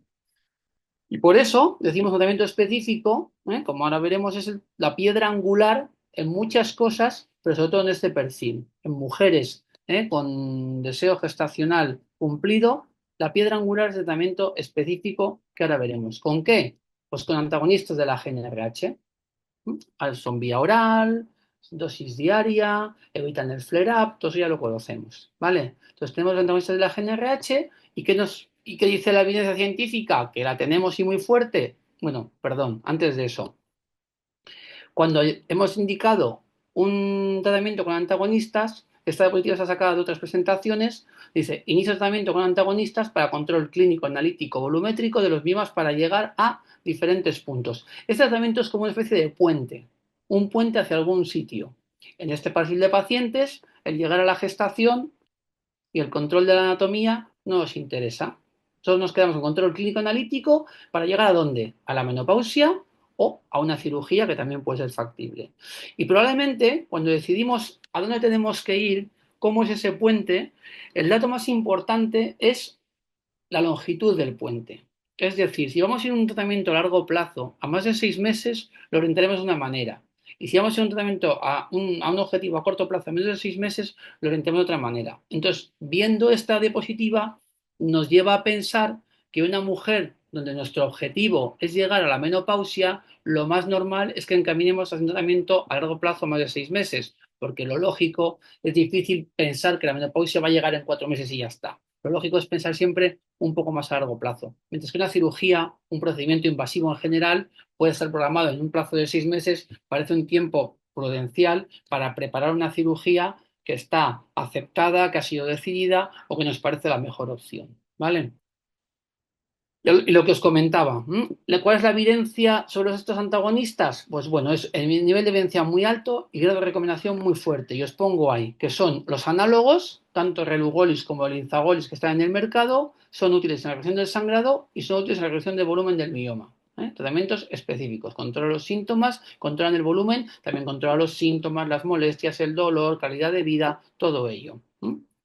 Y por eso decimos tratamiento específico, como ahora veremos, es la piedra angular en muchas cosas, pero sobre todo en este perfil. En mujeres con deseo gestacional cumplido, la piedra angular es el tratamiento específico que ahora veremos. ¿Con qué? Pues con antagonistas de la GnRH. Son vía oral, dosis diaria, evitan el flare-up, todo eso ya lo conocemos, ¿vale? Entonces tenemos antagonistas de la GnRH y ¿qué dice la evidencia científica? Que la tenemos y muy fuerte. Bueno, perdón, antes de eso. Cuando hemos indicado un tratamiento con antagonistas, esta diapositiva está sacada de otras presentaciones, dice, inicia tratamiento con antagonistas para control clínico, analítico, volumétrico de los miomas para llegar a diferentes puntos. Este tratamiento es como una especie de puente, un puente hacia algún sitio. En este perfil de pacientes, el llegar a la gestación y el control de la anatomía no nos interesa. Solo nos quedamos con control clínico analítico para llegar ¿a dónde? A la menopausia o a una cirugía que también puede ser factible. Y probablemente cuando decidimos a dónde tenemos que ir, cómo es ese puente, el dato más importante es la longitud del puente. Es decir, si vamos a ir a un tratamiento a largo plazo, a más de 6 meses, lo orientaremos de una manera. Y si vamos a ir a un tratamiento a un objetivo a corto plazo, a menos de 6 meses, lo orientamos de otra manera. Entonces, viendo esta diapositiva, nos lleva a pensar que una mujer donde nuestro objetivo es llegar a la menopausia, lo más normal es que encaminemos a un tratamiento a largo plazo, más de 6 meses, porque lo lógico es difícil pensar que la menopausia va a llegar en 4 meses y ya está. Lo lógico es pensar siempre un poco más a largo plazo. Mientras que una cirugía, un procedimiento invasivo en general, puede estar programado en un plazo de 6 meses, parece un tiempo prudencial para preparar una cirugía que está aceptada, que ha sido decidida o que nos parece la mejor opción. ¿Vale? Y lo que os comentaba, ¿cuál es la evidencia sobre estos antagonistas? Pues bueno, es el nivel de evidencia muy alto y grado de recomendación muy fuerte. Y os pongo ahí, que son los análogos, tanto Relugolix como el Linzagolis que están en el mercado, son útiles en la reducción del sangrado y son útiles en la reducción del volumen del mioma. Tratamientos específicos. Controlan los síntomas, controlan el volumen, también controlan los síntomas, las molestias, el dolor, calidad de vida, todo ello.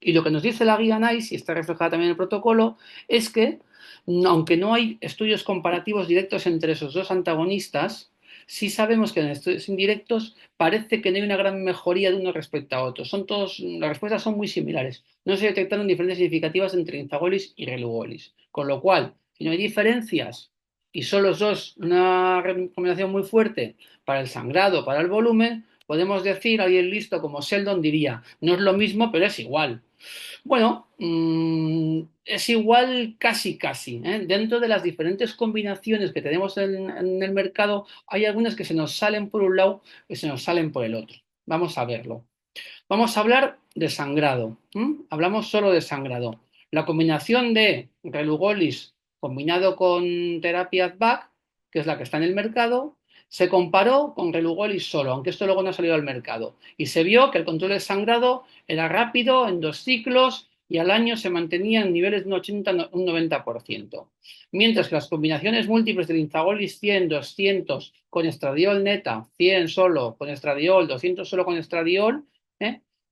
Y lo que nos dice la guía NICE, y está reflejada también en el protocolo, es que, aunque no hay estudios comparativos directos entre esos dos antagonistas, sí sabemos que en estudios indirectos parece que no hay una gran mejoría de uno respecto a otro. Las respuestas son muy similares. No se detectaron diferencias significativas entre linzagolis y relugollis. Con lo cual, si no hay diferencias y son los dos una recomendación muy fuerte para el sangrado, para el volumen, podemos decir, alguien listo como Sheldon diría, no es lo mismo, pero es igual. Bueno, es igual casi, casi. Dentro de las diferentes combinaciones que tenemos en el mercado, hay algunas que se nos salen por un lado y se nos salen por el otro. Vamos a verlo. Vamos a hablar de sangrado. Hablamos solo de sangrado. La combinación de relugollis combinado con terapia AdVac, que es la que está en el mercado, se comparó con relugollis solo, aunque esto luego no ha salido al mercado. Y se vio que el control de sangrado era rápido, en 2 ciclos, y al año se mantenía en niveles de un 80 un 90%. Mientras que las combinaciones múltiples de linzagolis 100, 200 con estradiol neta, 100 solo con estradiol, 200 solo con estradiol,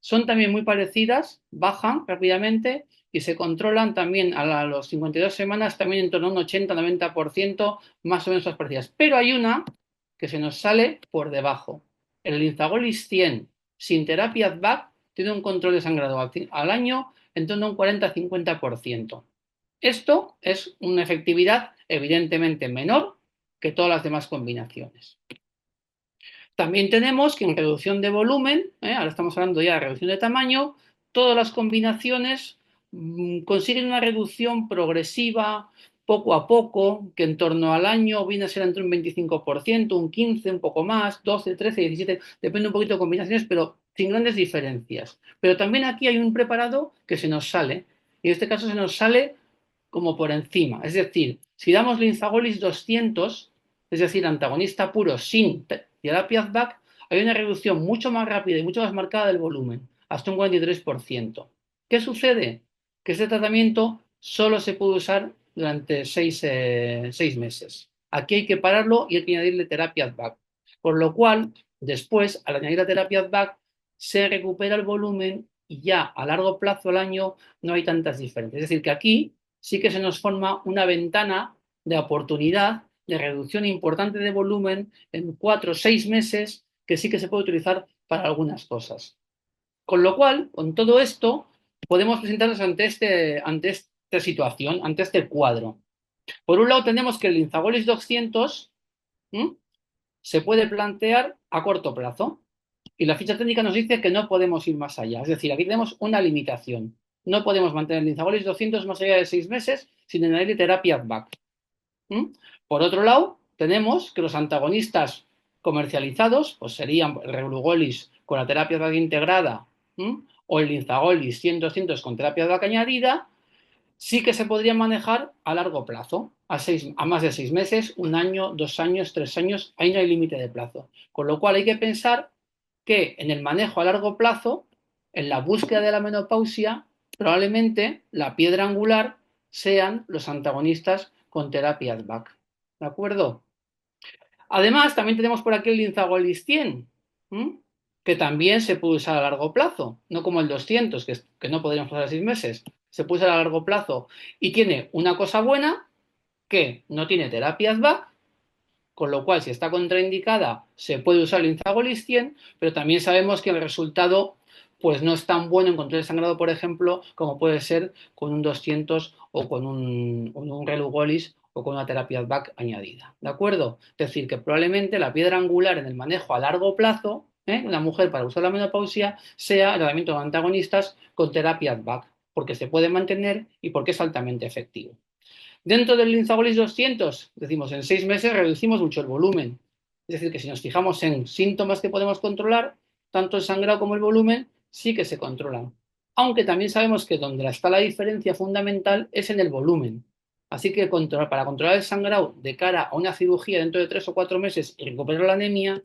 son también muy parecidas, bajan rápidamente y se controlan también a las 52 semanas, también en torno a un 80-90%, más o menos las parecidas. Pero hay una que se nos sale por debajo. El linzagolis 100 sin terapia AdVac tiene un control de sangrado al año en torno a un 40-50%. Esto es una efectividad evidentemente menor que todas las demás combinaciones. También tenemos que en reducción de volumen, ahora estamos hablando ya de reducción de tamaño, todas las combinaciones consiguen una reducción progresiva, poco a poco, que en torno al año viene a ser entre un 25%, un 15%, un poco más, 12, 13, 17, depende un poquito de combinaciones, pero sin grandes diferencias. Pero también aquí hay un preparado que se nos sale, y en este caso se nos sale como por encima. Es decir, si damos linzagolis 200, es decir, antagonista puro sin terapia AdVac, hay una reducción mucho más rápida y mucho más marcada del volumen, hasta un 43%. ¿Qué sucede? Que este tratamiento solo se puede usar durante 6 meses. Aquí hay que pararlo y hay que añadirle terapia AdVac. Por lo cual, después, al añadir la terapia AdVac, se recupera el volumen y ya a largo plazo al año no hay tantas diferencias. Es decir, que aquí sí que se nos forma una ventana de oportunidad de reducción importante de volumen en 4 o 6 meses que sí que se puede utilizar para algunas cosas. Con lo cual, con todo esto, podemos presentarnos ante esta situación, ante este cuadro. Por un lado tenemos que el linzagolis 200 se puede plantear a corto plazo y la ficha técnica nos dice que no podemos ir más allá. Es decir, aquí tenemos una limitación. No podemos mantener el linzagolis 200 más allá de 6 meses sin añadir terapia AdVac. Por otro lado, tenemos que los antagonistas comercializados pues serían el relugollis con la terapia AdVac integrada o el linzagolis 100-200 con terapia AdVac añadida, sí que se podrían manejar a largo plazo, a más de 6 meses, 1 año, 2 años, 3 años, ahí no hay límite de plazo. Con lo cual hay que pensar que en el manejo a largo plazo, en la búsqueda de la menopausia, probablemente la piedra angular sean los antagonistas con terapia AdVac. ¿De acuerdo? Además, también tenemos por aquí el linzagolis 100, que también se puede usar a largo plazo, no como el 200, que no podríamos usar a 6 meses. Se puede usar a largo plazo y tiene una cosa buena, que no tiene terapia AdVac, con lo cual si está contraindicada se puede usar el linzagolis 100, pero también sabemos que el resultado pues no es tan bueno en control de sangrado, por ejemplo, como puede ser con un 200 o con un relugollis o con una terapia AdVac añadida. ¿De acuerdo? Es decir, que probablemente la piedra angular en el manejo a largo plazo de una mujer para usar la menopausia sea el tratamiento de antagonistas con terapia AdVac, porque se puede mantener y porque es altamente efectivo. Dentro del linzagolis 200, decimos, en 6 meses reducimos mucho el volumen. Es decir, que si nos fijamos en síntomas que podemos controlar, tanto el sangrado como el volumen sí que se controlan. Aunque también sabemos que donde está la diferencia fundamental es en el volumen. Así que para controlar el sangrado de cara a una cirugía dentro de 3 o 4 meses y recuperar la anemia,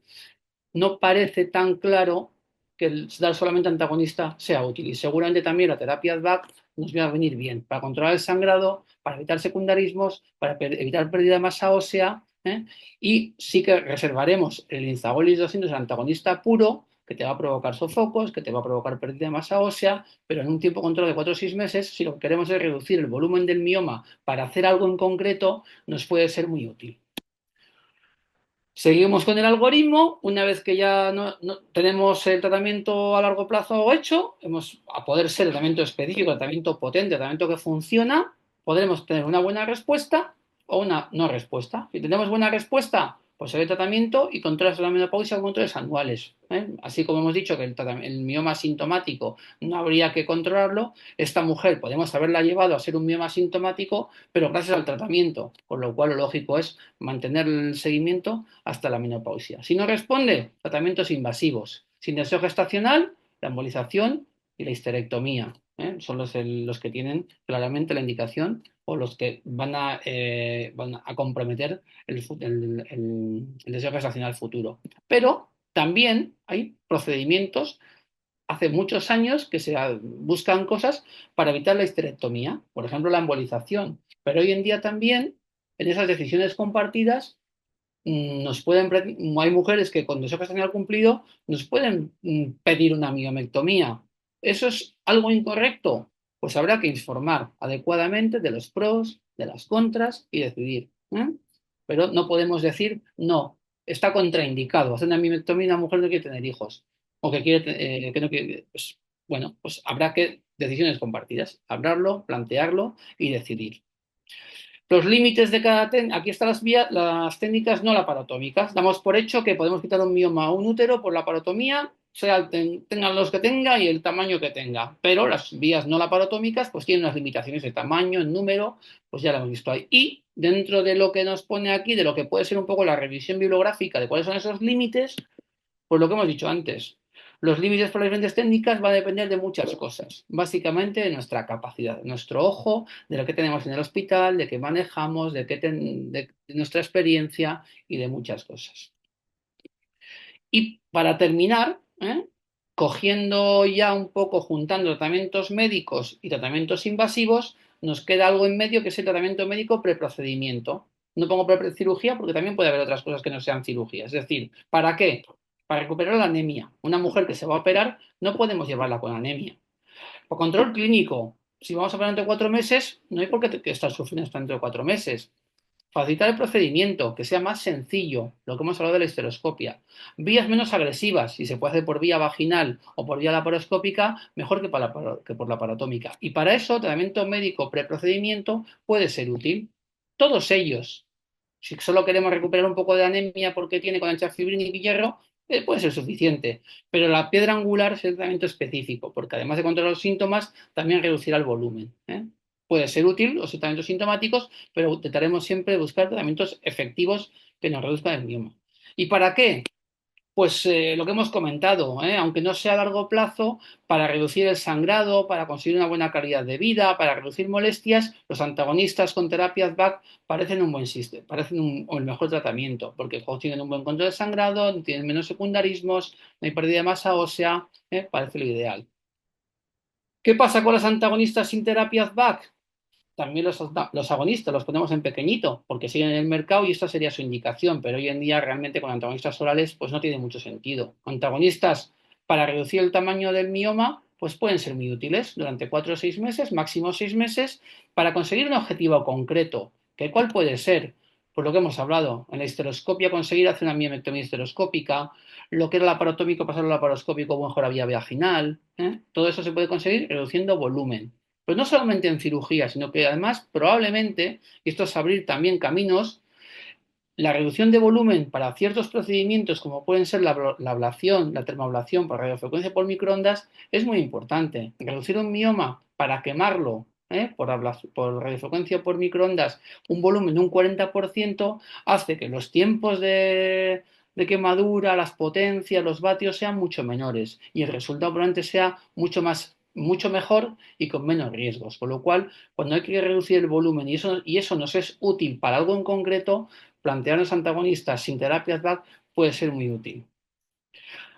no parece tan claro que el dar solamente antagonista sea útil. Y seguramente también la terapia AdVac nos va a venir bien para controlar el sangrado, para evitar secundarismos, para evitar pérdida de masa ósea ¿eh? Y sí que reservaremos el Linzagolis 200, el antagonista puro, que te va a provocar sofocos, que te va a provocar pérdida de masa ósea, pero en un tiempo control de 4 o 6 meses, si lo que queremos es reducir el volumen del mioma para hacer algo en concreto, nos puede ser muy útil. Seguimos con el algoritmo. Una vez que ya tenemos el tratamiento a largo plazo hecho, a poder ser el tratamiento específico, el tratamiento potente, el tratamiento que funciona, podremos tener una buena respuesta o una no respuesta. Si tenemos buena respuesta, pues el tratamiento y controles de la menopausia con controles anuales. Así como hemos dicho que el mioma sintomático no habría que controlarlo, esta mujer podemos haberla llevado a ser un mioma sintomático, pero gracias al tratamiento, con lo cual lo lógico es mantener el seguimiento hasta la menopausia. Si no responde, tratamientos invasivos. Sin deseo gestacional, la embolización y la histerectomía. Son los que tienen claramente la indicación o los que van a comprometer el deseo gestacional futuro. Pero también hay procedimientos hace muchos años que se buscan cosas para evitar la histerectomía, por ejemplo la embolización. Pero hoy en día también en esas decisiones compartidas hay mujeres que con deseo gestacional cumplido nos pueden pedir una miomectomía. ¿Eso es algo incorrecto? Pues habrá que informar adecuadamente de los pros, de las contras y decidir. Pero no podemos decir, no, está contraindicado. Hacer una miomectomía a una mujer no quiere tener hijos o que quiere, que no quiere. Pues, bueno, pues habrá que decisiones compartidas, hablarlo, plantearlo y decidir. Los límites de cada técnica, aquí están las técnicas no laparotómicas. Damos por hecho que podemos quitar un mioma a un útero por laparotomía, tengan los que tenga y el tamaño que tenga. Pero las vías no laparotómicas pues tienen unas limitaciones de tamaño, en número, pues ya lo hemos visto ahí. Y dentro de lo que nos pone aquí, de lo que puede ser un poco la revisión bibliográfica de cuáles son esos límites, pues lo que hemos dicho antes. Los límites para las diferentes técnicas van a depender de muchas cosas, básicamente de nuestra capacidad, de nuestro ojo, de lo que tenemos en el hospital, de qué manejamos, de nuestra experiencia y de muchas cosas. Y para terminar, cogiendo ya un poco, juntando tratamientos médicos y tratamientos invasivos, nos queda algo en medio que es el tratamiento médico preprocedimiento. No pongo pre-cirugía porque también puede haber otras cosas que no sean cirugía. Es decir, ¿para qué? Para recuperar la anemia. Una mujer que se va a operar no podemos llevarla con anemia. Por control clínico, si vamos a operar dentro de 4 meses, no hay por qué estar sufriendo hasta dentro de 4 meses. Facilitar el procedimiento, que sea más sencillo, lo que hemos hablado de la histeroscopia. Vías menos agresivas, si se puede hacer por vía vaginal o por vía laparoscópica, mejor que por laparotómica. Y para eso, tratamiento médico preprocedimiento puede ser útil. Todos ellos. Si solo queremos recuperar un poco de anemia porque tiene colanchafibrina y hierro, puede ser suficiente. Pero la piedra angular es el tratamiento específico, porque además de controlar los síntomas, también reducirá el volumen. Puede ser útil los tratamientos sintomáticos, pero intentaremos siempre buscar tratamientos efectivos que nos reduzcan el mioma. ¿Y para qué? Pues lo que hemos comentado, aunque no sea a largo plazo, para reducir el sangrado, para conseguir una buena calidad de vida, para reducir molestias, los antagonistas con terapias BAC parecen un buen sistema, parecen el mejor tratamiento, porque tienen un buen control de sangrado, tienen menos secundarismos, no hay pérdida de masa ósea, parece lo ideal. ¿Qué pasa con los antagonistas sin terapias BAC? También los agonistas los ponemos en pequeñito porque siguen en el mercado y esta sería su indicación, pero hoy en día realmente con antagonistas orales pues no tiene mucho sentido. Antagonistas para reducir el tamaño del mioma pues pueden ser muy útiles durante 4 o 6 meses, máximo 6 meses, para conseguir un objetivo concreto. ¿Cuál puede ser? Por lo que hemos hablado, en la histeroscopia conseguir hacer una miomectomía histeroscópica, lo que era laparotómico pasarlo al laparoscópico o mejor a vía vaginal, todo eso se puede conseguir reduciendo volumen. Pues no solamente en cirugía, sino que además probablemente, y esto es abrir también caminos, la reducción de volumen para ciertos procedimientos como pueden ser la ablación, la termoablación por radiofrecuencia por microondas, es muy importante. Reducir un mioma para quemarlo por radiofrecuencia o por microondas, un volumen de un 40%, hace que los tiempos de quemadura, las potencias, los vatios sean mucho menores y el resultado probablemente sea mucho mejor y con menos riesgos. Con lo cual, cuando hay que reducir el volumen y eso nos es útil para algo en concreto, plantear los antagonistas sin terapias BAC puede ser muy útil.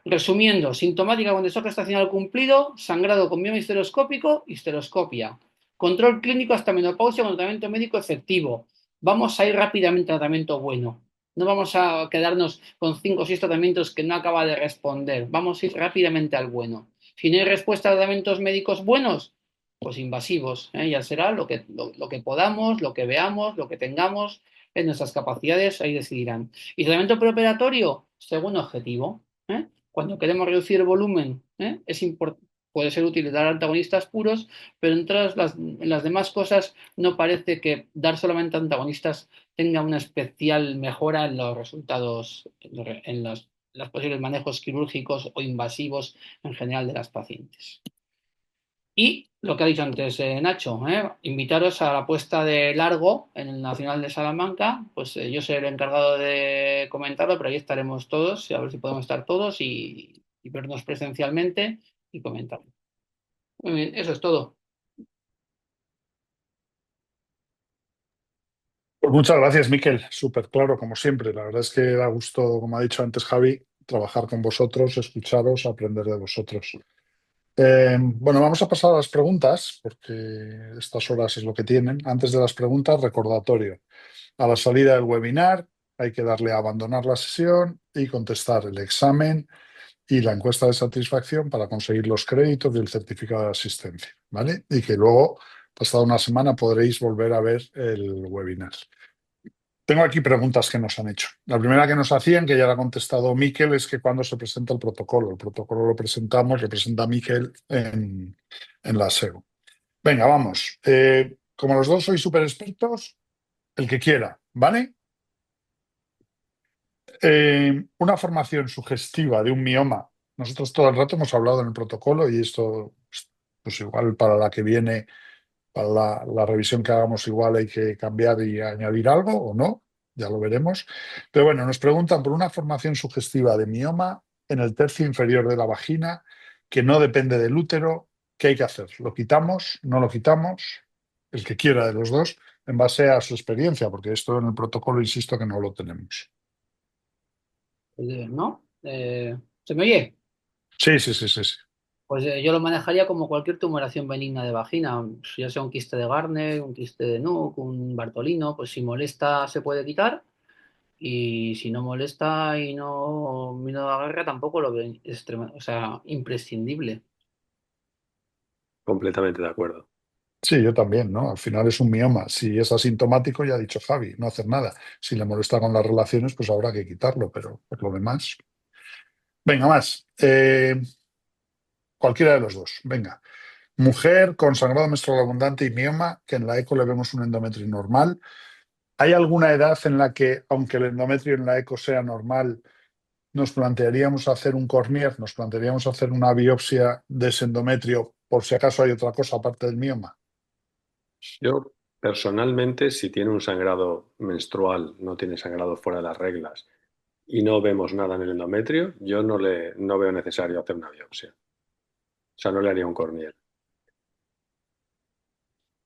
Resumiendo, sintomática con deseo gestacional cumplido, sangrado con mioma histeroscópico, histeroscopia. Control clínico hasta menopausia con tratamiento médico efectivo. Vamos a ir rápidamente al tratamiento bueno. No vamos a quedarnos con 5 o 6 tratamientos que no acaba de responder. Vamos a ir rápidamente al bueno. Si no hay respuesta a tratamientos médicos buenos, pues invasivos, ¿eh? Ya será lo que podamos, lo que veamos, lo que tengamos en nuestras capacidades, ahí decidirán. Y tratamiento preoperatorio, según objetivo. ¿Eh? Cuando queremos reducir el volumen, ¿eh? Puede ser útil dar antagonistas puros, pero en las demás cosas no parece que dar solamente antagonistas tenga una especial mejora en los resultados, en los posibles manejos quirúrgicos o invasivos en general de las pacientes. Y lo que ha dicho antes Nacho, invitaros a la puesta de largo en el Nacional de Salamanca. Pues yo seré el encargado de comentarlo, pero ahí estaremos todos, a ver si podemos estar todos y vernos presencialmente y comentarlo. Muy bien, eso es todo. Pues muchas gracias, Miquel. Súper claro, como siempre. La verdad es que da gusto, como ha dicho antes Javi, trabajar con vosotros, escucharos, aprender de vosotros. Bueno, vamos a pasar a las preguntas, porque estas horas es lo que tienen. Antes de las preguntas, recordatorio. A la salida del webinar hay que darle a abandonar la sesión y contestar el examen y la encuesta de satisfacción para conseguir los créditos y el certificado de asistencia, ¿vale? Y que luego, pasada una semana, podréis volver a ver el webinar. Tengo aquí preguntas que nos han hecho. La primera que nos hacían, que ya la ha contestado Miquel, es que cuando se presenta el protocolo. El protocolo lo presentamos, lo presenta Miquel en la SEO. Venga, vamos. Como los dos sois súper expertos, el que quiera, ¿vale? Una formación sugestiva de un mioma. Nosotros todo el rato hemos hablado en el protocolo y esto, pues igual para la que viene, para la revisión que hagamos, igual hay que cambiar y añadir algo o no, ya lo veremos. Pero bueno, nos preguntan por una formación sugestiva de mioma en el tercio inferior de la vagina que no depende del útero. ¿Qué hay que hacer? ¿Lo quitamos? ¿No lo quitamos? El que quiera de los dos, en base a su experiencia, porque esto en el protocolo, insisto, que no lo tenemos. ¿No? ¿Se me oye? Sí, sí, sí, sí, sí. Pues yo lo manejaría como cualquier tumoración benigna de vagina, ya sea un quiste de Gardner, un quiste de Nuc, un Bartolino, pues si molesta se puede quitar y si no molesta y no agarra tampoco lo veo o sea, imprescindible. Completamente de acuerdo. Sí, yo también, ¿no? Al final es un mioma. Si es asintomático, ya ha dicho Javi, no hacer nada. Si le molesta con las relaciones, pues habrá que quitarlo, pero por lo demás. Venga, más. Cualquiera de los dos. Venga. Mujer con sangrado menstrual abundante y mioma, que en la eco le vemos un endometrio normal. ¿Hay alguna edad en la que, aunque el endometrio en la eco sea normal, nos plantearíamos hacer un Cornier, nos plantearíamos hacer una biopsia de ese endometrio por si acaso hay otra cosa aparte del mioma? Yo personalmente, si tiene un sangrado menstrual, no tiene sangrado fuera de las reglas y no vemos nada en el endometrio, yo no veo necesario hacer una biopsia. O sea, no le haría un Cornier.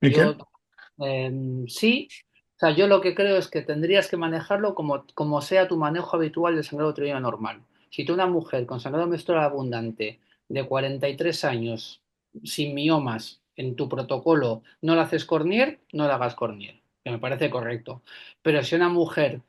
Miquel. Yo sí, o sea, yo lo que creo es que tendrías que manejarlo como sea tu manejo habitual del sangrado uterino normal. Si tú una mujer con sangrado menstrual abundante de 43 años, sin miomas, en tu protocolo no le haces Cornier, no le hagas Cornier, que me parece correcto. Pero si una mujer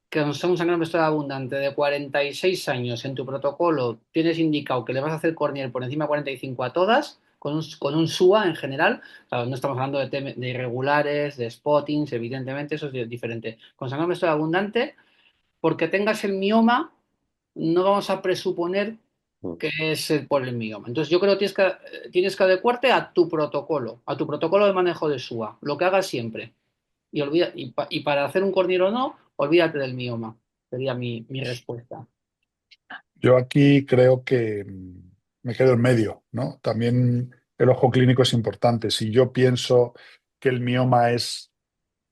con un sangrado menstrual abundante de 46 años en tu protocolo tienes indicado que le vas a hacer Cornier por encima de 45 a todas, con un SUA en general. Claro, no estamos hablando de irregulares, de spottings, evidentemente, eso es diferente. Con sangrado menstrual abundante, porque tengas el mioma, no vamos a presuponer Mm. que es por el mioma. Entonces, yo creo que tienes que adecuarte a tu protocolo de manejo de SUA, lo que hagas siempre. Y para hacer un cornier o no, olvídate del mioma. Sería mi respuesta. Yo aquí creo que me quedo en medio, ¿no? También el ojo clínico es importante. Si yo pienso que el mioma es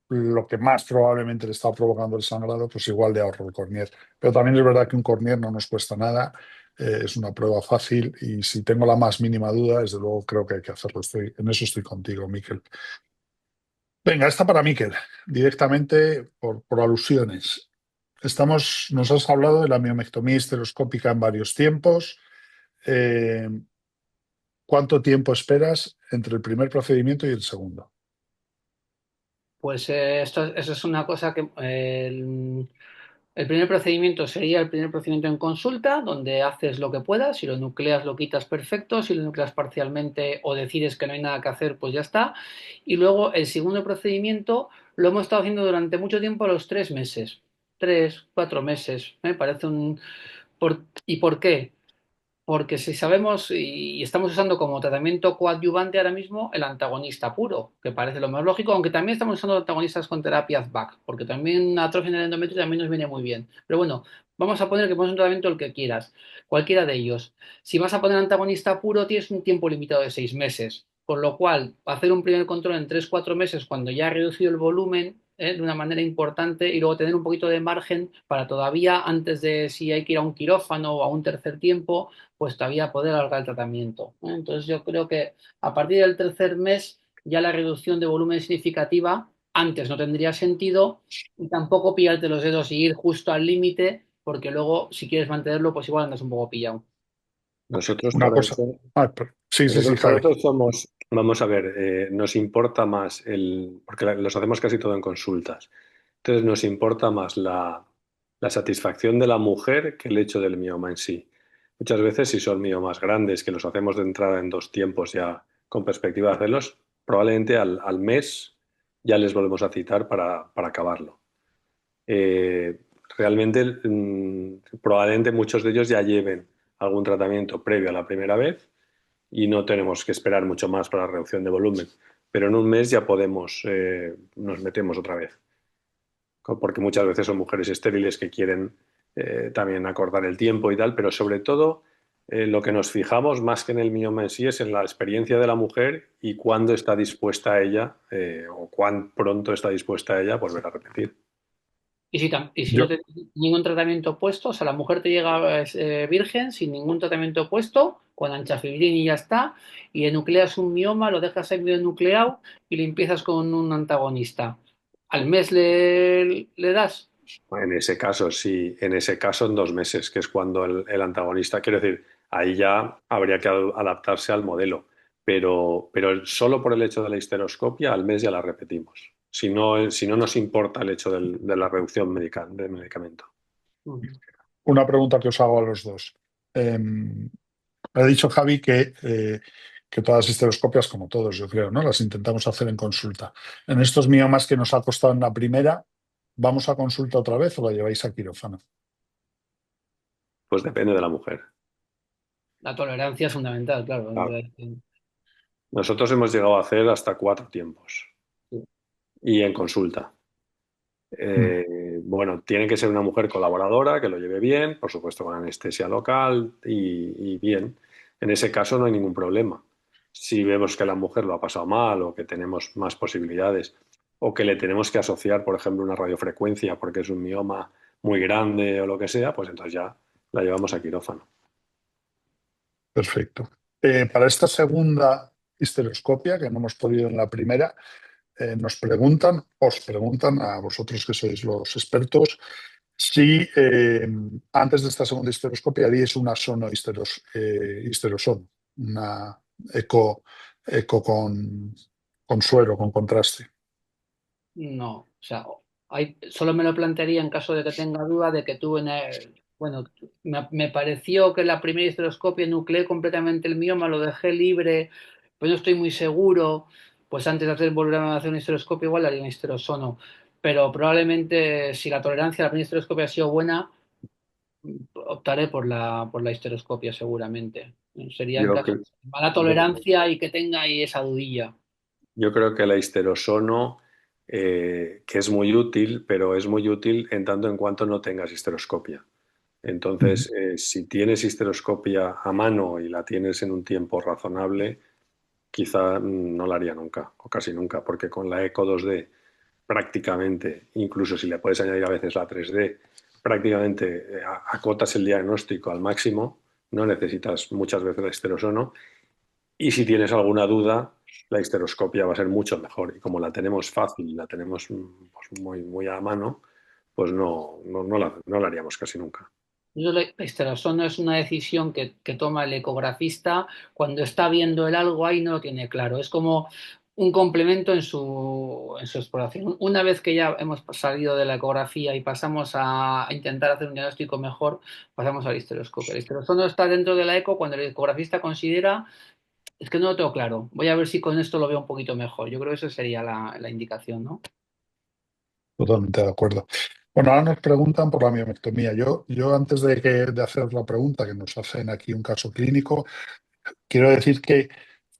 lo que más probablemente le está provocando el sangrado, pues igual de ahorro el Cornier. Pero también es verdad que un Cornier no nos cuesta nada, es una prueba fácil y si tengo la más mínima duda, desde luego creo que hay que hacerlo. En eso estoy contigo, Miquel. Venga, esta para Miquel, directamente por alusiones. Nos has hablado de la miomectomía histeroscópica en varios tiempos. Eh, ¿Cuánto tiempo esperas entre el primer procedimiento y el segundo? Pues eso es una cosa que El primer procedimiento sería el primer procedimiento en consulta, donde haces lo que puedas. Si lo nucleas, lo quitas perfecto. Si lo nucleas parcialmente o decides que no hay nada que hacer, pues ya está. Y luego el segundo procedimiento lo hemos estado haciendo durante mucho tiempo, a los 3 meses. 3, 4 meses. Me parece un... ¿Y por qué? Porque si sabemos y estamos usando como tratamiento coadyuvante ahora mismo el antagonista puro, que parece lo más lógico, aunque también estamos usando antagonistas con terapias BAC, porque también atrofia en el endometrio también nos viene muy bien. Pero bueno, vamos a poner que pones un tratamiento el que quieras, cualquiera de ellos. Si vas a poner antagonista puro, tienes un tiempo limitado de 6 meses, con lo cual hacer un primer control en 3, 4 meses cuando ya ha reducido el volumen de una manera importante y luego tener un poquito de margen para todavía, antes de si hay que ir a un quirófano o a un tercer tiempo, pues todavía poder alargar el tratamiento. Entonces yo creo que a partir del tercer mes ya la reducción de volumen es significativa. Antes no tendría sentido y tampoco pillarte los dedos y ir justo al límite, porque luego si quieres mantenerlo, pues igual andas un poco pillado. Nosotros Una por cosa. eso, Sí, sí, sí, nosotros por Javi. eso somos, vamos a ver, nos importa más porque los hacemos casi todo en consultas. Entonces nos importa más la satisfacción de la mujer que el hecho del mioma en sí. Muchas veces si son miomas grandes, que los hacemos de entrada en 2 tiempos ya con perspectiva de hacerlos, probablemente al mes ya les volvemos a citar para acabarlo. Eh, realmente, probablemente muchos de ellos ya lleven algún tratamiento previo a la primera vez y no tenemos que esperar mucho más para la reducción de volumen. Pero en un mes ya nos metemos otra vez, porque muchas veces son mujeres estériles que quieren también acortar el tiempo y tal, pero sobre todo lo que nos fijamos más que en el mioma en sí es en la experiencia de la mujer y cuándo está dispuesta ella o cuán pronto está dispuesta ella a volver a repetir. Y si no Yo, tienes ningún tratamiento puesto, o sea, la mujer te llega virgen, sin ningún tratamiento puesto, con anchafibrin y ya está, y enucleas un mioma, lo dejas ahí medio nucleado y le empiezas con un antagonista. ¿Al mes le das? En ese caso, sí, en ese caso en 2 meses, que es cuando el antagonista, quiero decir, ahí ya habría que adaptarse al modelo, pero solo por el hecho de la histeroscopia al mes ya la repetimos. Si no nos importa el hecho de la reducción del medicamento. una pregunta que os hago a los dos. Ha dicho Javi que todas las histeroscopias, como todos, yo creo, ¿no? Las intentamos hacer en consulta. En estos miomas que nos ha costado en la primera, ¿vamos a consulta otra vez o la lleváis a quirófano? Pues depende de la mujer. La tolerancia es fundamental, claro. Claro. Nosotros hemos llegado a hacer hasta 4 tiempos y en consulta. Mm. Bueno, tiene que ser una mujer colaboradora, que lo lleve bien, por supuesto con anestesia local y bien. En ese caso no hay ningún problema. Si vemos que la mujer lo ha pasado mal o que tenemos más posibilidades o que le tenemos que asociar, por ejemplo, una radiofrecuencia porque es un mioma muy grande o lo que sea, pues entonces ya la llevamos a quirófano. Perfecto. Para esta segunda histeroscopia, que no hemos podido en la primera, os preguntan a vosotros que sois los expertos, si antes de esta segunda histeroscopia haríais una histerosono, una eco con suero, con contraste. No, o sea, solo me lo plantearía en caso de que tenga duda de que tuve, bueno, me pareció que la primera histeroscopia nucleé completamente el mioma, lo dejé libre, pues no estoy muy seguro, pues antes de volver a hacer una histeroscopia igual haría un histerosono, pero probablemente si la tolerancia a la primera histeroscopia ha sido buena, optaré por la histeroscopia seguramente. Sería en Yo, caso cre- de mala yo, tolerancia y que tenga ahí esa dudilla. yo creo que la histerosono, que es muy útil, pero es muy útil en tanto en cuanto no tengas histeroscopia. Ujú. Entonces, si tienes histeroscopia a mano y la tienes en un tiempo razonable, quizá no la haría nunca, o casi nunca, porque con la eco 2D prácticamente, incluso si le puedes añadir a veces la 3D, prácticamente acotas el diagnóstico al máximo, no necesitas muchas veces la histerosono, y si tienes alguna duda, la histeroscopia va a ser mucho mejor. Y como la tenemos fácil y la tenemos pues, muy, muy a mano, pues no la haríamos casi nunca. La histerosono es una decisión que toma el ecografista cuando está viendo el algo ahí no lo tiene claro. Es como un complemento en su exploración. Una vez que ya hemos salido de la ecografía y pasamos a intentar hacer un diagnóstico mejor, pasamos al histeroscopio. El histeroscopio está dentro de la eco cuando el ecografista considera, es que no lo tengo claro, voy a ver si con esto lo veo un poquito mejor. Yo creo que eso sería la indicación, ¿no? Totalmente de acuerdo. Bueno, ahora nos preguntan por la miomectomía. Yo antes de hacer la pregunta, que nos hacen aquí un caso clínico, quiero decir que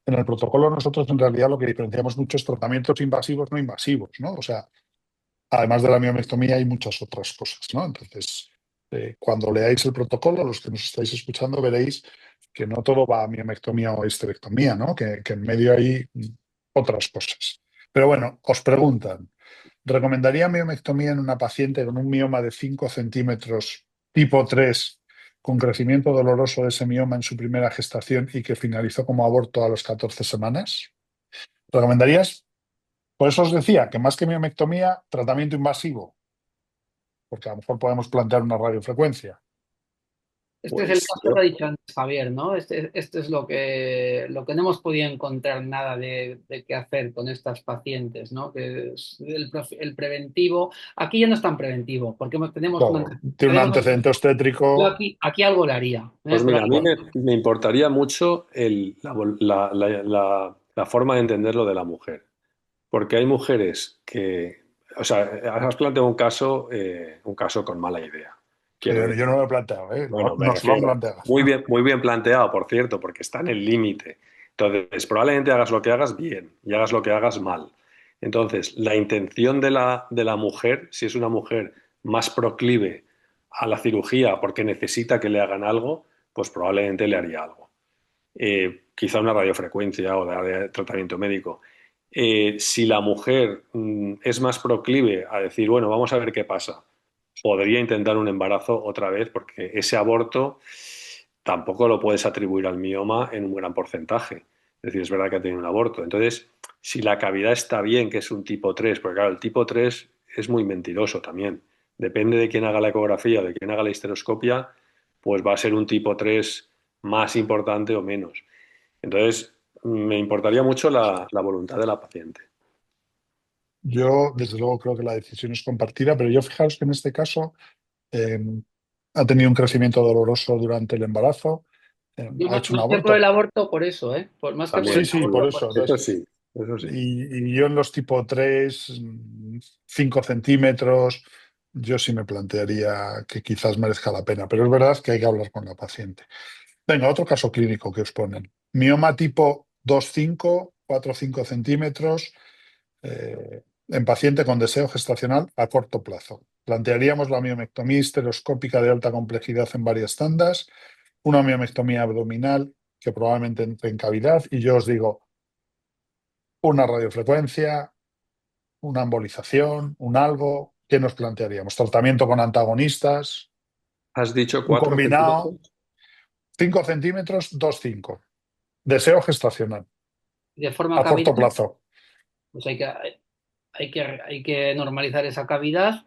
en el protocolo nosotros en realidad lo que diferenciamos mucho es tratamientos invasivos no invasivos, ¿no? O sea, además de la miomectomía hay muchas otras cosas, ¿no? Entonces, cuando leáis el protocolo, los que nos estáis escuchando, veréis que no todo va a miomectomía o histerectomía, ¿no? Que en medio hay otras cosas. Pero bueno, os preguntan, ¿recomendaría miomectomía en una paciente con un mioma de 5 centímetros tipo 3 con crecimiento doloroso de ese mioma en su primera gestación y que finalizó como aborto a las 14 semanas? ¿Recomendarías? Por eso os decía que más que miomectomía, tratamiento invasivo, porque a lo mejor podemos plantear una radiofrecuencia. Este es el Pues caso que ha dicho antes Javier, ¿no? Este es lo que no hemos podido encontrar nada de qué hacer con estas pacientes, ¿no? Que es el preventivo. Aquí ya no es tan preventivo, porque tenemos un Claro, tiene un antecedente yo obstétrico. aquí algo le haría, ¿eh? Pues Pero mira, a mí me importaría mucho la forma de entenderlo de la mujer, porque hay mujeres que, o sea, has planteado un caso con mala idea, quiero Yo decir. no lo he planteado, ¿eh? Bueno, me Nos lo han refiero, planteado. muy bien planteado, por cierto, porque está en el límite. Entonces, probablemente hagas lo que hagas bien y hagas lo que hagas mal. Entonces, la intención de la mujer, si es una mujer más proclive a la cirugía porque necesita que le hagan algo, pues probablemente le haría algo. Quizá una radiofrecuencia o de tratamiento médico. Si la mujer es más proclive a decir, bueno, vamos a ver qué pasa, podría intentar un embarazo otra vez porque ese aborto tampoco lo puedes atribuir al mioma en un gran porcentaje. Es decir, es verdad que ha tenido un aborto. Entonces, si la cavidad está bien, que es un tipo 3, porque claro, el tipo 3 es muy mentiroso también. Depende de quién haga la ecografía, de quién haga la histeroscopia, pues va a ser un tipo 3 más importante o menos. Entonces, me importaría mucho la voluntad de la paciente. Yo, desde luego, creo que la decisión es compartida, pero yo fijaos que en este caso eh, ha tenido un crecimiento doloroso durante el embarazo, yo ha hecho un más que por el aborto. aborto, por eso, ¿eh? Más que por el Sí, También, sí, muy por bien. aborto, por eso. eso. Eso Entonces, sí, eso sí. y yo en los tipo 3 5 centímetros, yo sí me plantearía que quizás merezca la pena, pero es verdad que hay que hablar con la paciente. Venga, otro caso clínico que os ponen. Mioma tipo 2,5, 4,5 centímetros, en paciente con deseo gestacional a corto plazo. Plantearíamos la miomectomía histeroscópica de alta complejidad en varias tandas, una miomectomía abdominal que probablemente entre en cavidad y yo os digo una radiofrecuencia, una embolización, un algo. ¿Qué nos plantearíamos? Tratamiento con antagonistas, ¿Has dicho un 4 combinado, centímetros? 5 centímetros, 2,5. Deseo gestacional De forma a corto cavidad, plazo. pues hay que normalizar esa cavidad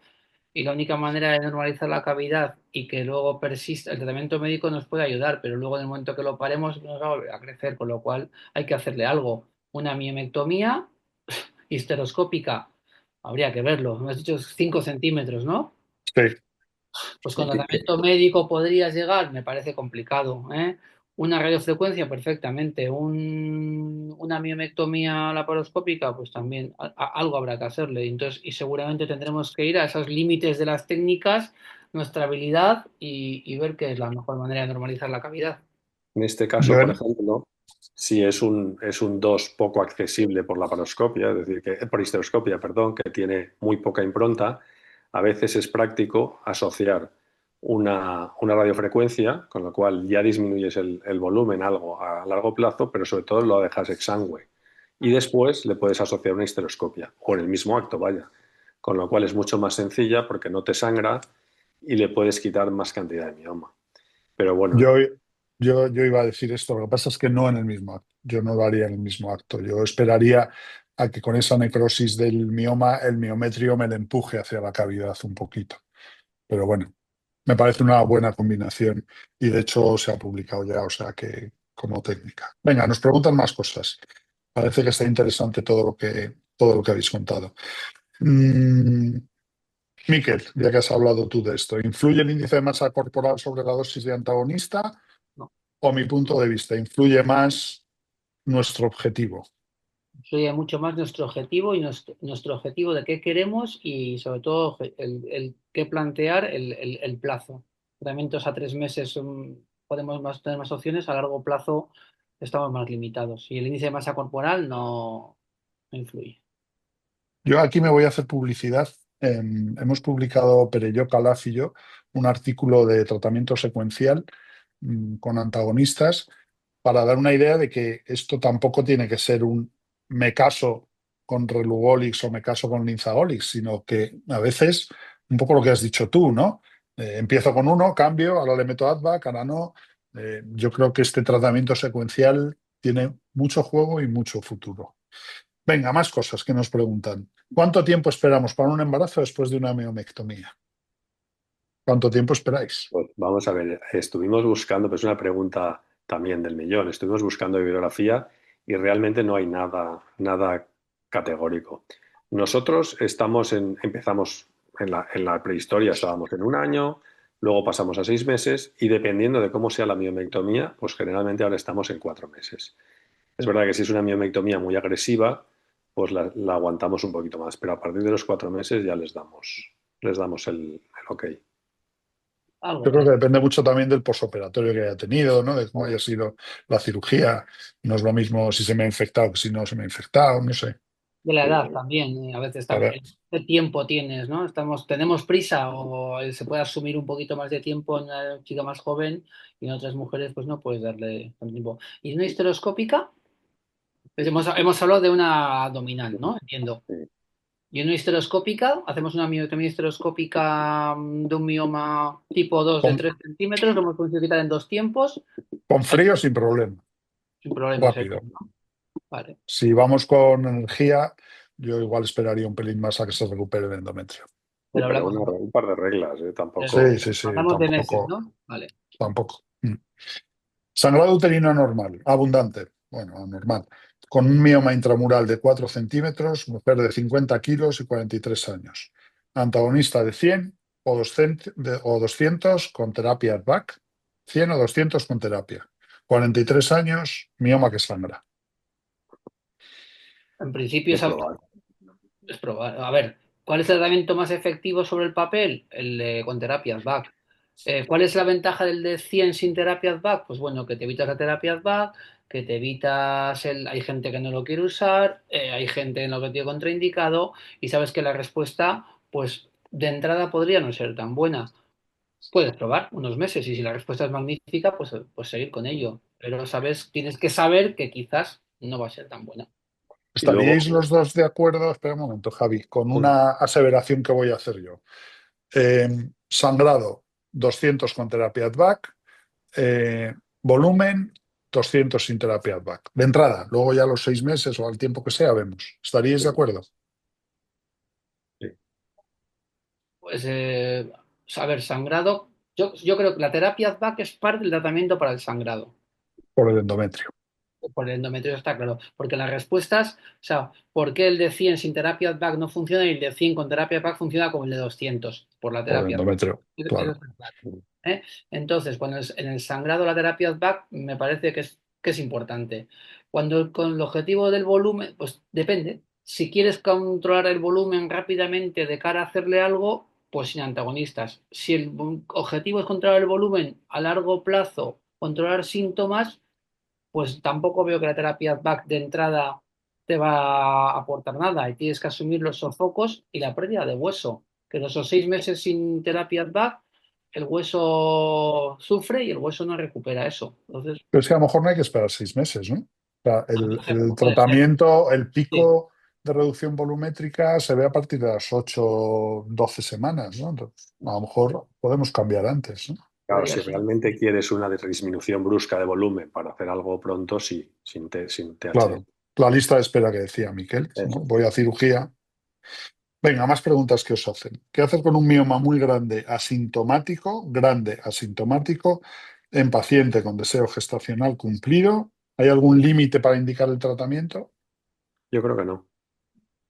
y la única manera de normalizar la cavidad y que luego persista, el tratamiento médico nos puede ayudar, pero luego en el momento que lo paremos nos va a volver a crecer, con lo cual hay que hacerle algo. Una miomectomía histeroscópica, habría que verlo. Me has dicho 5 centímetros, ¿no? Sí. Pues con tratamiento médico podrías llegar, me parece complicado, ¿eh? Una radiofrecuencia, perfectamente. Una miomectomía laparoscópica, pues también algo habrá que hacerle. Entonces, y seguramente tendremos que ir a esos límites de las técnicas, nuestra habilidad y ver qué es la mejor manera de normalizar la cavidad. En este caso, Yo por en- ejemplo, si es un 2 poco accesible por la paroscopia, es decir, que, por histeroscopia, perdón, que tiene muy poca impronta, a veces es práctico asociar una radiofrecuencia, con lo cual ya disminuyes el volumen algo a largo plazo, pero sobre todo lo dejas exangüe. Y después le puedes asociar una histeroscopia, o en el mismo acto, vaya. Con lo cual es mucho más sencilla porque no te sangra y le puedes quitar más cantidad de mioma. Pero bueno, Yo, yo iba a decir esto, lo que pasa es que no en el mismo acto. Yo no lo haría en el mismo acto. Yo esperaría a que con esa necrosis del mioma, el miometrio me le empuje hacia la cavidad un poquito. Pero bueno, me parece una buena combinación y de hecho se ha publicado ya, o sea que como técnica. Venga, nos preguntan más cosas. Parece que está interesante todo lo que habéis contado. Mm, Miquel, ya que has hablado tú de esto, ¿influye el índice de masa corporal sobre la dosis de antagonista? No. O mi punto de vista, ¿influye más nuestro objetivo? Influye mucho más nuestro objetivo y nuestro objetivo de qué queremos y sobre todo el qué plantear el plazo. Tratamientos a 3 meses podemos tener más opciones, a largo plazo estamos más limitados. Y el índice de masa corporal no influye. Yo aquí me voy a hacer publicidad. Hemos publicado Perelló, Calaf y yo un artículo de tratamiento secuencial con antagonistas para dar una idea de que esto tampoco tiene que ser un me caso con Relugolix o me caso con Linzagolix, sino que a veces, un poco lo que has dicho tú, ¿no? Empiezo con uno, cambio, ahora le meto Advac, ahora no. Yo creo que este tratamiento secuencial tiene mucho juego y mucho futuro. Venga, más cosas que nos preguntan. ¿Cuánto tiempo esperamos para un embarazo después de una miomettomía? ¿Cuánto tiempo esperáis? Pues vamos a ver, estuvimos buscando, pues una pregunta también del millón, estuvimos buscando bibliografía y realmente no hay nada categórico. Nosotros empezamos en la prehistoria, estábamos en 1 año, luego pasamos a 6 meses y dependiendo de cómo sea la miomectomía, pues generalmente ahora estamos en 4 meses. Es verdad que si es una miomectomía muy agresiva, pues la aguantamos un poquito más, pero a partir de los 4 meses ya les damos el ok. Yo Algo creo que parece. depende mucho también del posoperatorio que haya tenido, ¿no? De cómo haya sido la cirugía. No es lo mismo si se me ha infectado que si no se me ha infectado, no sé. De la edad también, a veces A también. ver, ¿Qué tiempo tienes, no? Tenemos prisa o se puede asumir un poquito más de tiempo en una chica más joven y en otras mujeres pues no puedes darle tanto tiempo. ¿Y una histeroscópica? Pues hemos hablado de una abdominal, ¿no? Entiendo. Sí. Y en una histeroscópica, hacemos una miotomía histeroscópica de un mioma tipo 2 de con, 3 centímetros, lo hemos conseguido quitar en 2 tiempos, con frío sin problema, sin problemas, rápido. ¿no? Vale. Si vamos con energía, yo igual esperaría un pelín más a que se recupere el endometrio. Sí, Pero pero hablamos, un par de reglas, Sí, tampoco. sí, sí, hablamos de meses, tampoco, ¿no? Vale. tampoco. Sangrado uterino normal, abundante, bueno, anormal, con un mioma intramural de 4 centímetros, mujer de 50 kilos y 43 años. Antagonista de 100 o 200 con terapia ADVAC, 100 o 200 con terapia. 43 años, mioma que sangra. En principio Es probar. es probar. A ver, ¿cuál es el tratamiento más efectivo sobre el papel? Con terapias BAC. ¿Cuál es la ventaja del de 100 sin terapias BAC? Pues bueno, que te evitas la terapia BAC, que te evitas Hay gente que no lo quiere usar, hay gente en lo que tiene contraindicado y sabes que la respuesta, pues de entrada podría no ser tan buena. Puedes probar unos meses y si la respuesta es magnífica, pues seguir con ello. Pero tienes que saber que quizás no va a ser tan buena. Y luego, ¿Estaríais los dos de acuerdo? Espera un momento, Javi, con Sí. una aseveración que voy a hacer yo. Sangrado, 200 con terapia ADVAC, volumen 200 sin terapia back. De entrada, luego ya a los 6 meses o al tiempo que sea, vemos. ¿Estaríais de sí, acuerdo? sí. Pues, a ver, sangrado. Yo creo que la terapia ADVAC es parte del tratamiento para el sangrado. Por el endometrio. Por el endometrio está claro. Porque las respuestas, o sea, ¿por qué el de 100 sin terapia ADVAC no funciona y el de 100 con terapia ADVAC funciona como el de 200? Por la Por el terapia ADVAC. endometrio, Eso claro. está claro. ¿Eh? Entonces, cuando en el sangrado la terapia ADVAC me parece que es importante. Cuando con el objetivo del volumen, pues depende. Si quieres controlar el volumen rápidamente de cara a hacerle algo, pues sin antagonistas. Si el objetivo es controlar el volumen a largo plazo, controlar síntomas, pues tampoco veo que la terapia back de entrada te va a aportar nada y tienes que asumir los sofocos y la pérdida de hueso. Que en esos 6 meses sin terapia back, el hueso sufre y el hueso no recupera eso. Entonces, Pero es que a lo mejor no hay que esperar 6 meses, ¿no? O sea, por el ejemplo, puede ser. tratamiento, el Sí, pico de reducción volumétrica se ve a partir de las 8 o 12 semanas, ¿no? Entonces, a lo mejor podemos cambiar antes, ¿no? Claro, podría si ser. realmente quieres una disminución brusca de volumen para hacer algo pronto, sí, sin TH. Claro. La lista de espera que decía Miquel, ¿no? Eso. Voy a cirugía. Venga, más preguntas que os hacen. ¿Qué hacer con un mioma muy grande asintomático, en paciente con deseo gestacional cumplido? ¿Hay algún límite para indicar el tratamiento? Yo creo que no.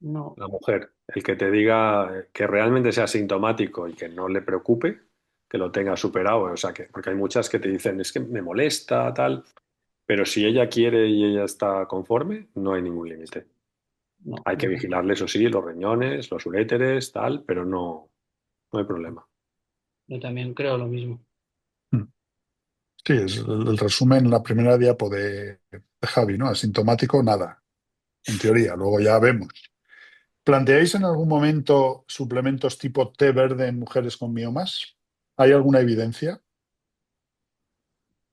No, La mujer, el que te diga que realmente sea sintomático y que no le preocupe, que lo tenga superado, o sea, que, porque hay muchas que te dicen, es que me molesta, tal, pero si ella quiere y ella está conforme, no hay ningún límite. no. Hay que vigilarle, eso sí, los riñones, los uréteres, tal, pero no, no hay problema. Yo también creo lo mismo. Mm. Sí, es el resumen, la primera diapo de Javi, ¿no? Asintomático, nada, en teoría, luego ya vemos. ¿Planteáis en algún momento suplementos tipo té verde en mujeres con miomas? ¿Hay alguna evidencia?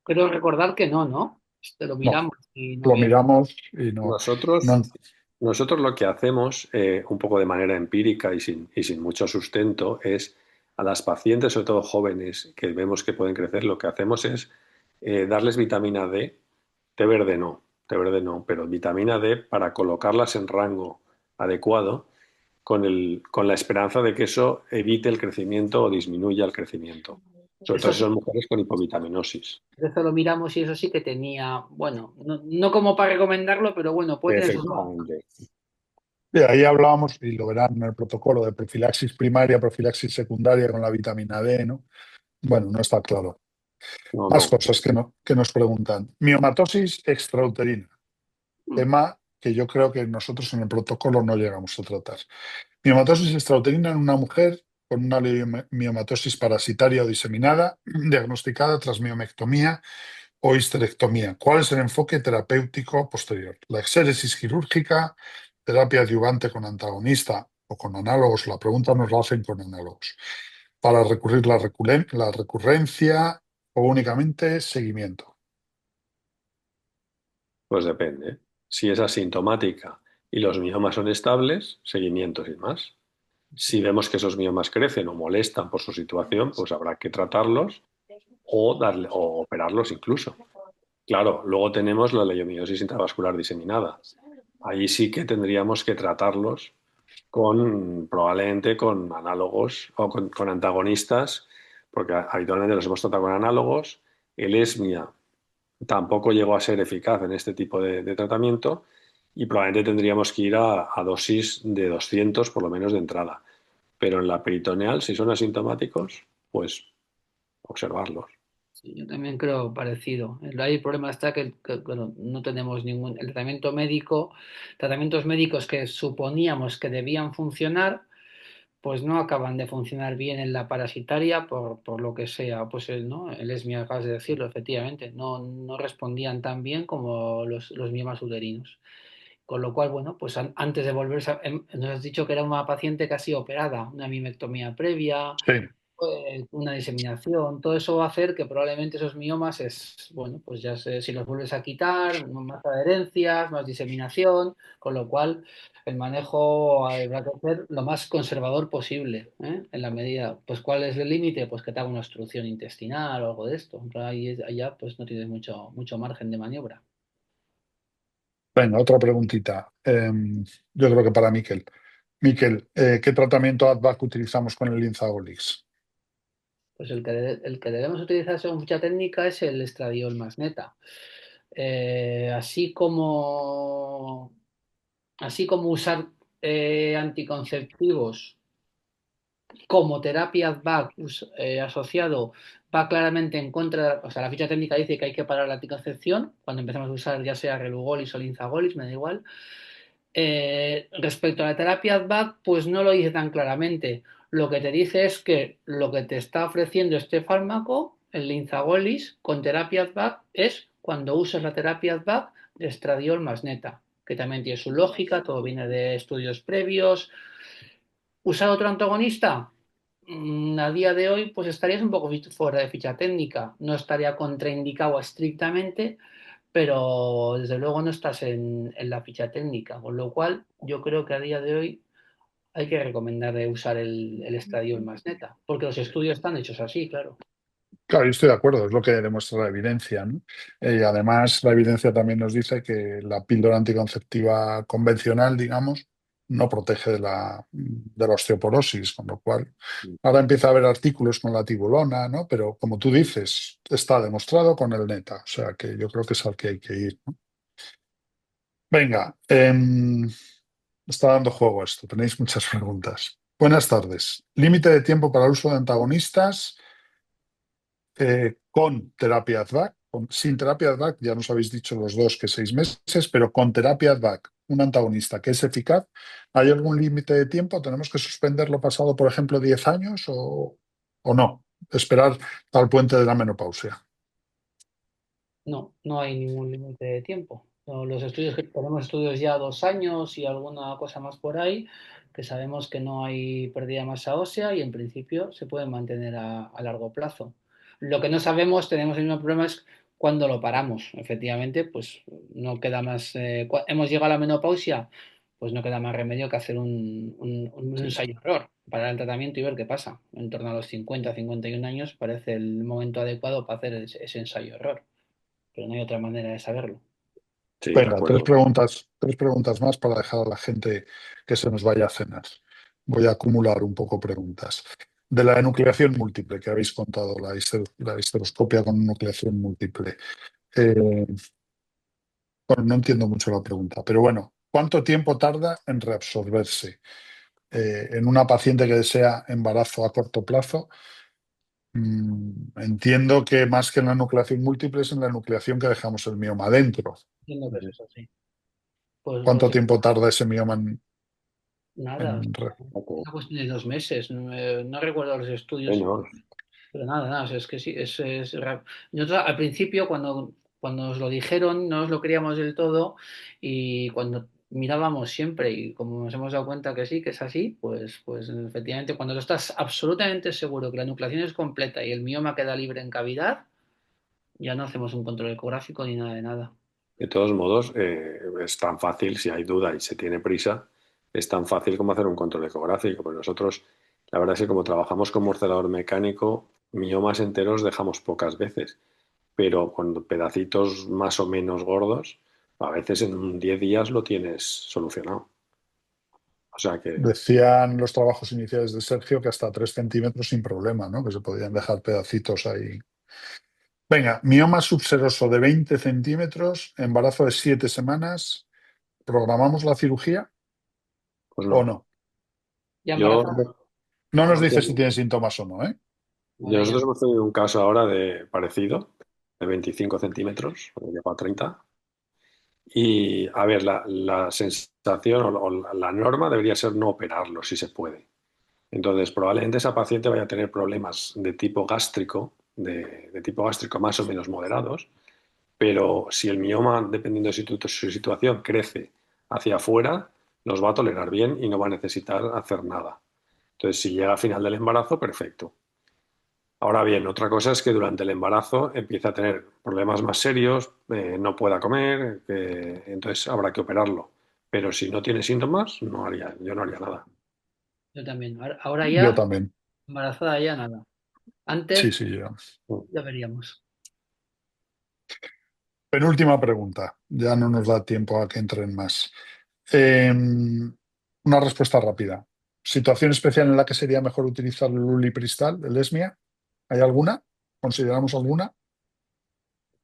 Creo recordar que no, ¿no? Lo No, miramos y no lo había. miramos y no, Nosotros, no. nosotros lo que hacemos, un poco de manera empírica y sin mucho sustento, es a las pacientes, sobre todo jóvenes, que vemos que pueden crecer, lo que hacemos es darles vitamina D, té verde no, pero vitamina D para colocarlas en rango adecuado con la esperanza de que eso evite el crecimiento o disminuya el crecimiento. Sobre todo Eso si sí, son mujeres con hipovitaminosis. eso lo miramos y eso sí que tenía, bueno, no como para recomendarlo, pero bueno, puede tener sus cosas. Efectivamente. De ahí hablábamos, y lo verán en el protocolo, de profilaxis primaria, profilaxis secundaria con la vitamina D, ¿no? Bueno, no está claro. No, Más no. cosas que nos preguntan. Miomatosis extrauterina, Mm. tema que yo creo que nosotros en el protocolo no llegamos a tratar. Miomatosis extrauterina en una mujer con una miomatosis parasitaria o diseminada, diagnosticada tras miomectomía o histerectomía. ¿Cuál es el enfoque terapéutico posterior? La exéresis quirúrgica, terapia adyuvante con antagonista o con análogos. La pregunta nos la hacen con análogos. Para recurrir la recurrencia o únicamente seguimiento. Pues depende. Si es asintomática y los miomas son estables, seguimiento sin más. Si vemos que esos miomas crecen o molestan por su situación, pues habrá que tratarlos o darle, o operarlos incluso. Claro, luego tenemos la leiomiosis intravascular diseminada. Ahí sí que tendríamos que tratarlos probablemente con análogos o con antagonistas, porque habitualmente los hemos tratado con análogos. El ESMIA tampoco llegó a ser eficaz en este tipo de tratamiento y probablemente tendríamos que ir a dosis de 200 por lo menos de entrada. Pero en la peritoneal, si son asintomáticos, pues observarlos. Sí, yo también creo parecido. Ahí el problema está bueno, no tenemos ningún el tratamiento médico, tratamientos médicos que suponíamos que debían funcionar, pues no acaban de funcionar bien en la parasitaria por lo que sea. Pues ¿no? El ESMIA, acabas de decirlo, efectivamente, no respondían tan bien como los miomas uterinos. Con lo cual, bueno, pues antes de volverse, nos has dicho que era una paciente casi operada, una mimectomía previa, Sí. una diseminación, todo eso va a hacer que probablemente esos miomas bueno, pues ya sé, si los vuelves a quitar, más adherencias, más diseminación, con lo cual el manejo habrá que ser lo más conservador posible, ¿eh? En la medida, pues ¿cuál es el límite? Pues que te haga una obstrucción intestinal o algo de esto. Ahí allá pues no tienes mucho margen de maniobra. Venga, otra preguntita. Yo creo que para Miquel. Miquel, ¿qué tratamiento ADVAC utilizamos con el Linzagolix? Pues el que debemos utilizar según ficha técnica es el estradiol más neta. Así como usar anticonceptivos como terapia ADVAC asociado va claramente en contra, o sea, la ficha técnica dice que hay que parar la anticoncepción cuando empezamos a usar ya sea Relugolis o Linzagolis, me da igual. Respecto a la terapia ADVAC, pues no lo dice tan claramente. Lo que te dice es que lo que te está ofreciendo este fármaco, el Linzagolis, con terapia ADVAC, es cuando usas la terapia ADVAC de estradiol más neta, que también tiene su lógica, todo viene de estudios previos. ¿Usar otro antagonista? A día de hoy, pues estarías un poco fuera de ficha técnica. No estaría contraindicado estrictamente, pero desde luego no estás en la ficha técnica, con lo cual yo creo que a día de hoy hay que recomendar de usar el estradiol más neta, porque los estudios están hechos así, claro. Claro, yo estoy de acuerdo, es lo que demuestra la evidencia, ¿no? Y además, la evidencia también nos dice que la píldora anticonceptiva convencional, digamos, no protege de la osteoporosis, con lo cual ahora empieza a haber artículos con la tibolona, ¿no? Pero como tú dices, está demostrado con el NETA, o sea que yo creo que es al que hay que ir, ¿no? Venga, está dando juego esto. Tenéis muchas preguntas. Buenas tardes. Límite de tiempo para el uso de antagonistas con terapia ADVAC. Sin terapia ADVAC, ya nos habéis dicho los dos que 6 meses, pero con terapia ADVAC, un antagonista que es eficaz, ¿hay algún límite de tiempo? ¿Tenemos que suspenderlo pasado, por ejemplo, 10 años o no? Esperar al puente de la menopausia. No, no hay ningún límite de tiempo. No, los estudios que tenemos estudios ya 2 años y alguna cosa más por ahí, que sabemos que no hay pérdida de masa ósea y en principio se pueden mantener a largo plazo. Lo que no sabemos, tenemos el mismo problema, es cuando lo paramos. Efectivamente, pues no queda más. Hemos llegado a la menopausia, pues no queda más remedio que hacer un Sí. ensayo-error, parar el tratamiento y ver qué pasa. En torno a los 50, 51 años parece el momento adecuado para hacer ese ensayo-error, pero no hay otra manera de saberlo. Sí, de Venga, acuerdo. tres preguntas más para dejar a la gente que se nos vaya a cenar. Voy a acumular un poco preguntas. De la enucleación múltiple que habéis contado, la histeroscopia con nucleación múltiple. Eh, bueno, no entiendo mucho la pregunta, pero bueno, ¿cuánto tiempo tarda en reabsorberse? En una paciente que desea embarazo a corto plazo, entiendo que más que en la nucleación múltiple es en la nucleación que dejamos el mioma dentro. Entiendo que Ujú. eso es así. Pues ¿Cuánto tiempo tarda ese mioma nada, en una cuestión de 2 meses. No recuerdo los estudios, Bueno, pero nada, nada, es que sí, nosotros al principio cuando nos lo dijeron no nos lo creíamos del todo y cuando mirábamos siempre y como nos hemos dado cuenta que sí, que es así, pues efectivamente cuando tú estás absolutamente seguro que la nucleación es completa y el mioma queda libre en cavidad, ya no hacemos un control ecográfico ni nada de nada. de todos modos, es tan fácil, si hay duda y se tiene prisa, es tan fácil como hacer un control ecográfico. Pues nosotros, la verdad es que como trabajamos con morcelador mecánico, miomas enteros dejamos pocas veces, pero con pedacitos más o menos gordos, a veces en 10 días lo tienes solucionado. O sea que, Decían los trabajos iniciales de Sergio que hasta 3 centímetros sin problema, ¿no? Que se podían dejar pedacitos ahí. Venga, mioma subseroso de 20 centímetros, embarazo de 7 semanas. ¿Programamos la cirugía pues o no. no? Ya Yo, embarazada, No nos no, dice si tiene síntomas o no, ¿eh? ahora ya. nosotros hemos tenido un caso ahora de parecido, de 25 centímetros, llegó a 30. Y a ver, la sensación o la norma debería ser no operarlo si se puede. Entonces, probablemente esa paciente vaya a tener problemas de tipo gástrico, de tipo gástrico más o menos moderados, pero si el mioma, dependiendo de su situación, crece hacia afuera, los va a tolerar bien y no va a necesitar hacer nada. Entonces, si llega a final del embarazo, perfecto. Ahora bien, otra cosa es que durante el embarazo empiece a tener problemas más serios, no pueda comer, entonces habrá que operarlo. Pero si no tiene síntomas, yo no haría nada. Yo también. Ahora Yo ya, también. embarazada ya nada. Sí, Antes sí, yo. ya veríamos. Penúltima pregunta. Ya no nos da tiempo a que entren más. Una respuesta rápida. ¿Situación especial en la que sería mejor utilizar el ulipristal, el ESMIA? ¿Hay alguna? ¿Consideramos alguna?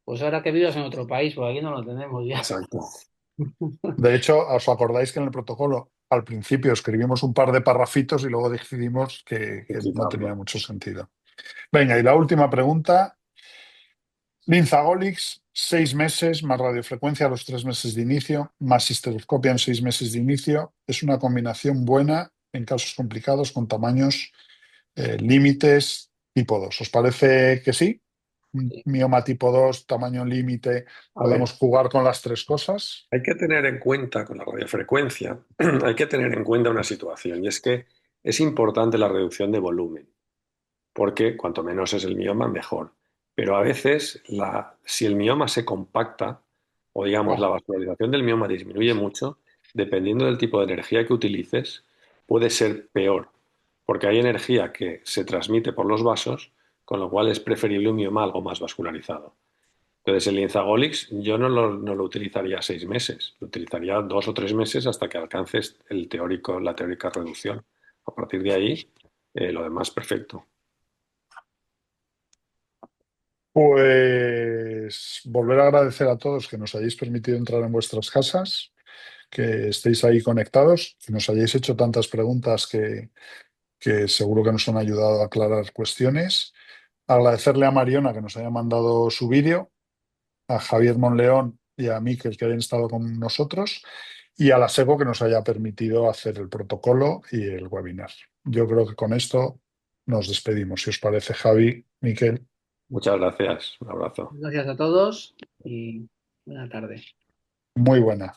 Pues ahora que vivas en otro país, porque aquí no lo tenemos ya. Exacto. De hecho, ¿os acordáis que en el protocolo al principio escribimos un par de parrafitos y luego decidimos que no tenía Quitarlo. mucho sentido? Venga, y la última pregunta. Linzagolix, 6 meses, más radiofrecuencia a los 3 meses de inicio, más histeroscopia en 6 meses de inicio. Es una combinación buena en casos complicados con tamaños límites tipo 2. ¿Os parece que sí? Un Sí. mioma tipo 2, tamaño límite, A ver, podemos jugar con las tres cosas. hay que tener en cuenta con la radiofrecuencia, hay que tener en cuenta una situación, y es que es importante la reducción de volumen, porque cuanto menos es el mioma, mejor. Pero a veces, si el mioma se compacta, o digamos la Oh, vascularización del mioma disminuye mucho, dependiendo del tipo de energía que utilices, puede ser peor, porque hay energía que se transmite por los vasos, con lo cual es preferible un mioma algo más vascularizado. Entonces, el Linzagolix yo no lo utilizaría 6 meses, lo utilizaría 2 o 3 meses hasta que alcances la teórica reducción. A partir de ahí, lo demás perfecto. pues volver a agradecer a todos que nos hayáis permitido entrar en vuestras casas. que estéis ahí conectados, que nos hayáis hecho tantas preguntas que seguro que nos han ayudado a aclarar cuestiones. Agradecerle a Mariona que nos haya mandado su vídeo, a Javier Monleón y a Miquel que hayan estado con nosotros, y a la SEGO que nos haya permitido hacer el protocolo y el webinar. Yo creo que con esto nos despedimos. Si os parece, Javi, Miquel. Muchas gracias. Un abrazo. Gracias a todos y buena tarde. Muy buena.